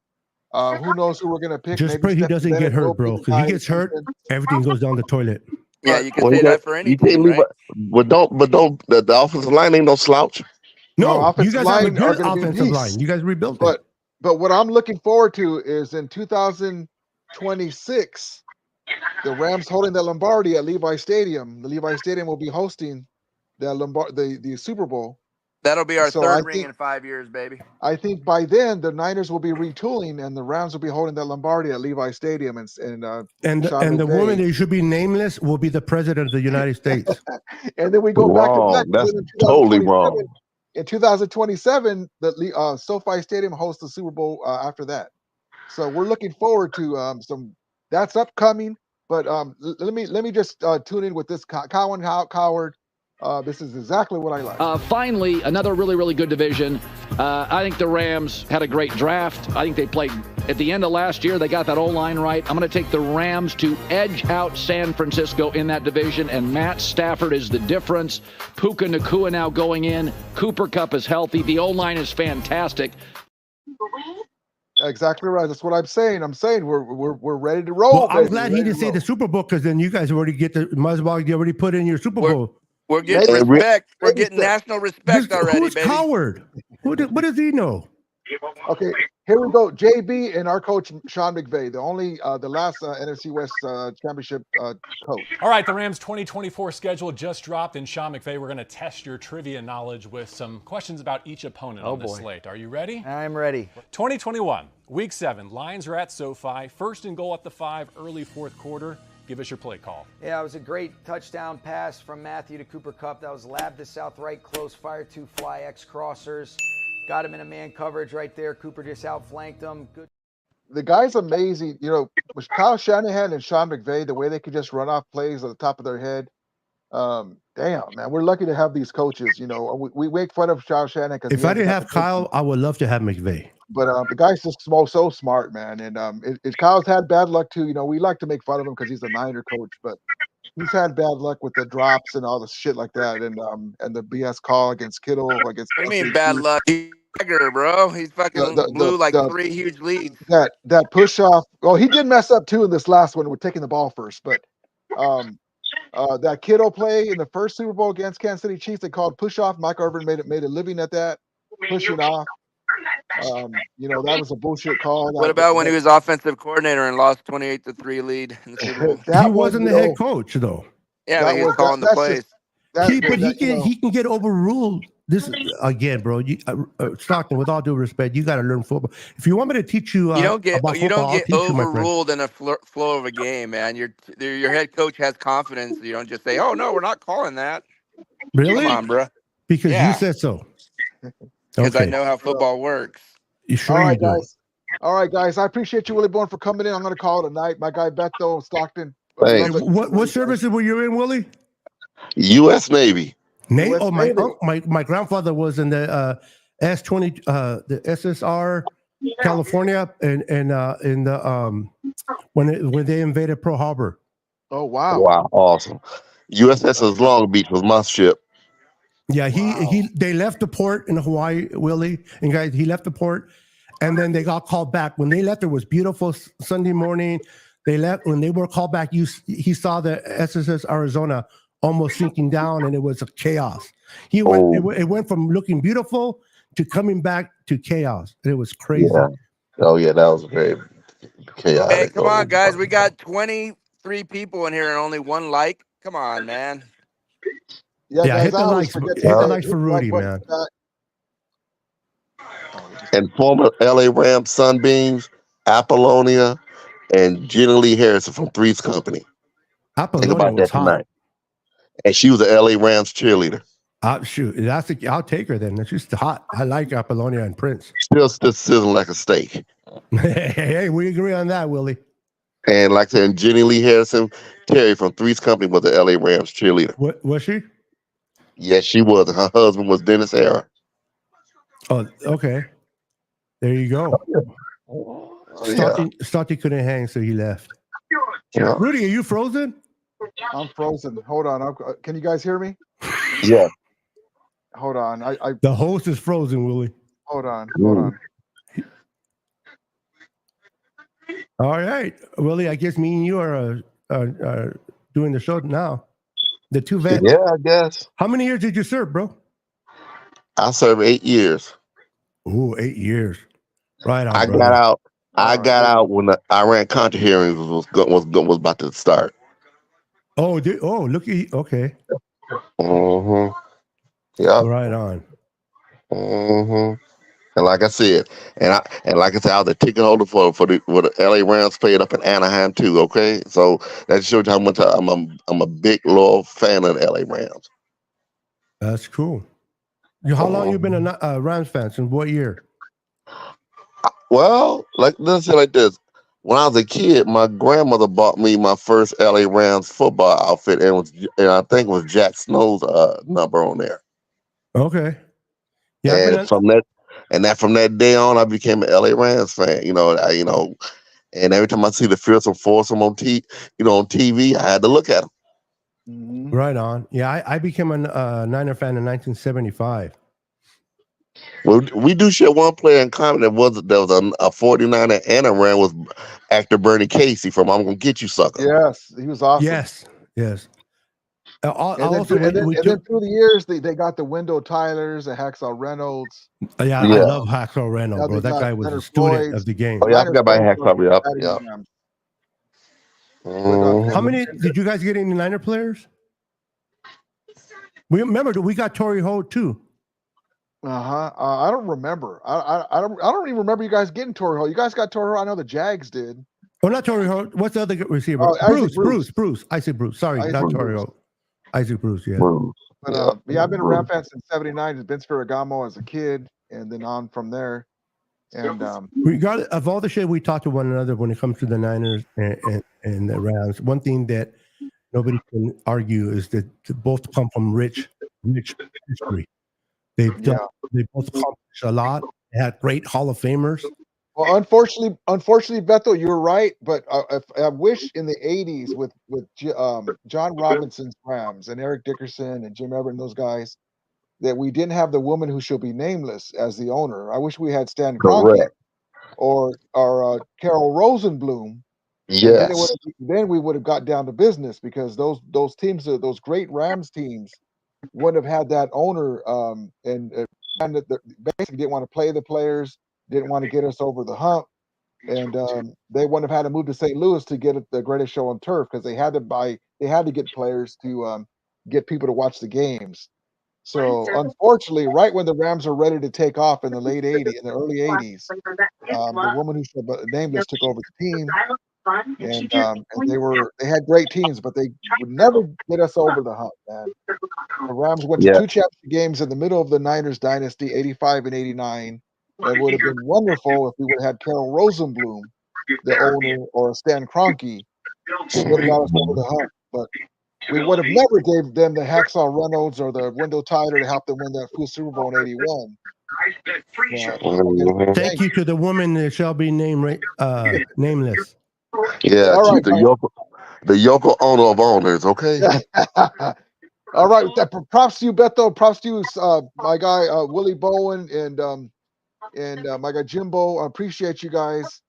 Who knows who we're going to pick? Just Maybe pray he Stephen doesn't Bennett get will hurt, be bro. the Because he guy gets that comes hurt, in. everything goes down the toilet. Yeah, you can Well, say you that got- for you any can't team, leave. right? But don't. The offensive line ain't no slouch. No, you offensive guys have a line are good gonna be offensive beasts. line. You guys rebuilt it. But what I'm looking forward to is in 2026, the Rams holding the Lombardi at Levi Stadium. The Levi Stadium will be hosting the Super Bowl. That'll be our So third I ring think- in 5 years, baby. I think by then the Niners will be retooling and the Rams will be holding that Lombardi at Levi Stadium and And Sean the McVay. woman that should be nameless will be the president of the United States. And then we go back to Wrong. back. That's In totally 2027 wrong. In 2027, the SoFi Stadium hosts the Super Bowl after that. So we're looking forward to some. That's upcoming. But let me just tune in with this Colin Coward. This is exactly what I like. Finally, another really, really good division. I think the Rams had a great draft. I think they played at the end of last year. They got that O-line right. I'm going to take the Rams to edge out San Francisco in that division, and Matt Stafford is the difference. Puka Nacua now going in. Cooper Kupp is healthy. The O-line is fantastic. Exactly right. That's what I'm saying. I'm saying we're ready to roll. Well, I'm baby. glad he Ready didn't to say roll. the Super Bowl because then you guys already might as well you already put in your Super Bowl. We're getting Maybe- respect. We're maybe getting so. national respect already, Who's baby. Coward? What does he know? Okay, here we go. JB and our coach Sean McVay, the last NFC West championship coach. All right, the Rams 2024 schedule just dropped, and Sean McVay, we're going to test your trivia knowledge with some questions about each opponent on the slate. Are you ready? I'm ready. 2021, Week 7. Lions are at SoFi. First and goal at the 5, early fourth quarter. Give us your play call. Yeah, it was a great touchdown pass from Matthew to Cooper Kupp. That was lab to south right, close fire, 2 fly X crossers. Got him in a man coverage right there. Cooper just outflanked him. Good. The guy's amazing. You know, with Kyle Shanahan and Sean McVay, the way they could just run off plays at the top of their head. Damn, man, we're lucky to have these coaches. You know, we make fun of Kyle Shanahan because if I didn't have Kyle, I would love to have McVay. But the guy's just so smart, man. And Kyle's had bad luck too. You know, we like to make fun of him because he's a Niner coach, but he's had bad luck with the drops and all the shit like that, and the BS call against Kittle, against. What do you mean bad luck? He's bro. He's fucking blew like 3 huge leads. That push off. Well, he did mess up too in this last one with taking the ball first, but that Kittle play in the first Super Bowl against Kansas City Chiefs, they called push off. Mike Irvin made a living at that, pushing off. You know, that was a bullshit call. What about when he was offensive coordinator and lost 28-3 lead in the Super Bowl? He wasn't the head coach though. Yeah, he was calling the plays. He can get overruled. This again, bro. Stockton, with all due respect, you got to learn football. If you want me to teach you, you don't get football, overruled in a flow of a game, man. Your head coach has confidence. You don't just say, "Oh no, we're not calling that." Really? Come on, bro. Because you said so. Because I know how football works. You sure? All right, guys. All right, guys. I appreciate you, Willie Bourne, for coming in. I'm going to call it a night. My guy Beto Stockton. Hey. What services were you in, Willie? U.S. Navy. Navy. Oh, my grandfather was in the S-20, the SSR, California, and in the when they invaded Pearl Harbor. Oh wow! Wow, awesome. USS Long Beach was my ship. Yeah, they left the port in Hawaii, Willie, and guys, he left the port, and then they got called back. When they left, it was beautiful Sunday morning. They left. When they were called back, he saw the SSS Arizona almost sinking down, and it was a chaos. It went from looking beautiful to coming back to chaos. And it was crazy. Yeah. Oh yeah, that was very chaotic. Hey, come on, guys. We got 23 people in here and only 1 like. Come on, man. Yeah, guys, hit the likes for Rudy, man. And former LA Rams Sunbeams, Apollonia, and Jenna Lee Harrison from Three's Company. Think about that tonight. And she was an LA Rams cheerleader. Shoot, I'll take her then. She's hot. I like Apollonia and Prince. Still sizzling like a steak. Hey, we agree on that, Willie. And like I said, Jenny Lee Harrison, Terry from Three's Company was the LA Rams cheerleader. What was she? Yes, she was. Her husband was Dennis Hara. Oh, okay. There you go. Stotty couldn't hang, so he left. Yeah. Rudy, are you frozen? I'm frozen. Hold on. Can you guys hear me? Yeah. Hold on. The host is frozen, Willie. Hold on. All right, Willie. I guess me and you are doing the show now. The two vets. Yeah, I guess. How many years did you serve, bro? I served 8 years. Ooh, 8 years. Right on. I got out when the Iran Contra hearings was about to start. Oh, look at you. Okay. Mm-hmm. Yeah. Right on. Mm-hmm. And like I said, I was a ticket holder for the LA Rams played up in Anaheim too. Okay, so that shows you how much I'm a big loyal fan of the LA Rams. That's cool. How long you been a Rams fan? Since what year? Well, let's say like this. When I was a kid, my grandmother bought me my first LA Rams football outfit, and I think it was Jack Snow's number on there. Okay. Yeah. And from that day on, I became an LA Rams fan. And every time I see the Fearsome Foursome on TV, I had to look at them. Mm-hmm. Right on. Yeah, I became a Niner fan in 1975. Well, we do share one player in common that was a 49er and a Ram was actor Bernie Casey from "I'm Gonna Get You, Sucker." Yes, he was awesome. Yes. And then through the years, they got the Wendell Tylers, the Hacksaw Reynolds. Yeah, I love Hacksaw Reynolds, bro. That guy was a student of the game. Oh yeah, I forgot about Hacksaw. Yeah. How many did you guys get any Niner players? We got Torrey Holt too. I don't remember. I don't even remember you guys getting Torrey Holt. You guys got Torrey Holt. I know the Jags did. Oh, not Torrio. What's the other receiver? Oh, Isaac Bruce. Isaac Bruce. Sorry, Isaac not Bruce. Torrio. Isaac Bruce, yeah. But I've been a Ram fan since '79. Vince Ferragamo as a kid, and then on from there. And regardless of all the shit we talk to one another when it comes to the Niners and the Rams, one thing that nobody can argue is that they both come from rich history. They both accomplished a lot. They had great Hall of Famers. Well, unfortunately, Beto, you're right. But I wish in the '80s with John Robinson's Rams and Eric Dickerson and Jim Everett and those guys, that we didn't have the woman who shall be nameless as the owner. I wish we had Stan Kroenke or Carol Rosenblum. Yes. Then we would have got down to business, because those teams, those great Rams teams, wouldn't have had that owner and basically didn't want to play the players, didn't want to get us over the hump, and they wouldn't have had to move to St. Louis to get the greatest show on turf, because they had to get players to get people to watch the games. So unfortunately, right when the Rams are ready to take off in the late '80s, in the early '80s, the woman who shall be nameless took over the team, and they had great teams, but they would never get us over the hump, man. The Rams went to 2 championship games in the middle of the Niners dynasty, '85 and '89. It would have been wonderful if we would have had Carol Rosenblum, the owner, or Stan Kroenke, would have got us over the hump. But we would have never gave them the Hacksaw Reynolds or the Wendell Tyler to help them win that full Super Bowl in '81. Thank you to the woman that shall be nameless. Yeah, All right, the Yoko owner of owners, okay? All right, props to you, Beto. Props to you, my guy Willie Bowen and my guy Jimbo. I appreciate you guys.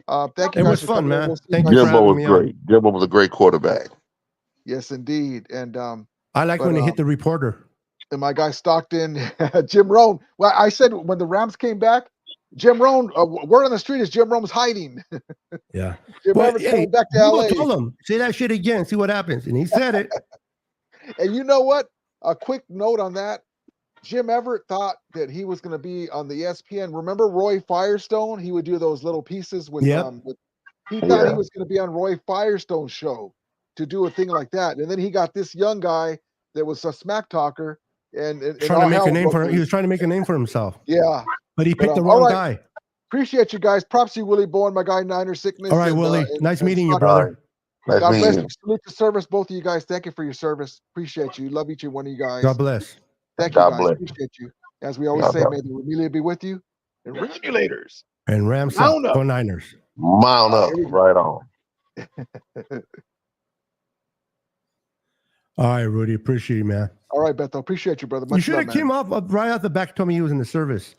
Thank you. It guys was for fun, coming in. man. We'll see you Thank guys you for soon. Jimbo having was me great. on. Jimbo was a great quarterback. Yes, indeed. And I like when they hit the reporter. And my guy Stockton, Jim Rohn. Well, I said when the Rams came back, Jim Rohn, word on the street is Jim Rohn's hiding. Yeah. Jim Everett's coming back to LA. Told him, say that shit again, see what happens. And he said it. And you know what? A quick note on that. Jim Everett thought that he was going to be on the ESPN. Remember Roy Firestone? He would do those little pieces with, he thought he was going to be on Roy Firestone's show to do a thing like that. And then he got this young guy that was a smack talker and trying to make a name for him. He was trying to make a name for himself. Yeah. But he picked the wrong guy. Appreciate you guys. Props to you, Willie Bowen, my guy, Niner Sickness. All right, Willie. Nice meeting you, brother. Nice God meeting bless you. you. Salute to service, both of you guys. Thank you for your service. Appreciate you. Love each and one of you guys. God bless. Thank you, God guys. bless. Appreciate you. As we always God say, bless. may the Remelia be with you. And Remulators. And Rams Mount up. go Niners. Mount up. Right on. All right, Rudy. Appreciate you, man. All right, Beto. Appreciate you, brother. You Much should love, have man. came up right out the back, told me he was in the service.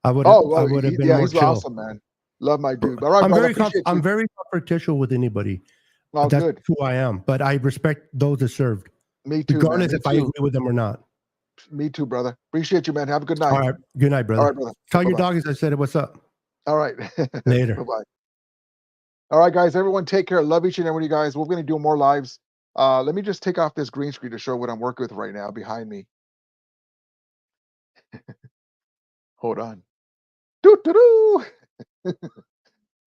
I would Oh, have been yeah, more he's chill. awesome, man. Love my dude. All right, I'm brother. very Appreciate I'm you. very confrontational with anybody. Oh, That's good. who I am. But I respect those that served, Me too, regardless man. if I agree with them or not. Me too, brother. Appreciate you, man. Have a good night. All right. Good night, brother. All right, brother. Tell your Bye-bye. doggies I said it. What's up? All right. Later. Bye-bye. All right, guys. Everyone take care. Love each and every one of you guys. We're going to do more lives. Let me just take off this green screen to show what I'm working with right now behind me. Hold on. Doo-doo-doo.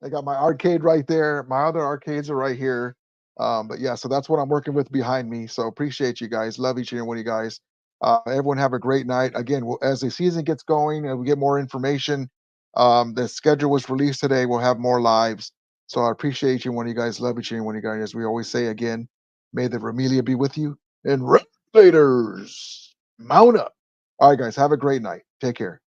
I got my arcade right there. My other arcades are right here. But yeah, so that's what I'm working with behind me. So appreciate you guys. Love each and every one of you guys. Everyone have a great night. Again, as the season gets going and we get more information, the schedule was released today. We'll have more lives. So I appreciate each and one of you guys. Love each and every one of you guys. As we always say again, may the Remelia be with you. And Raiders, mount up. All right, guys, have a great night. Take care.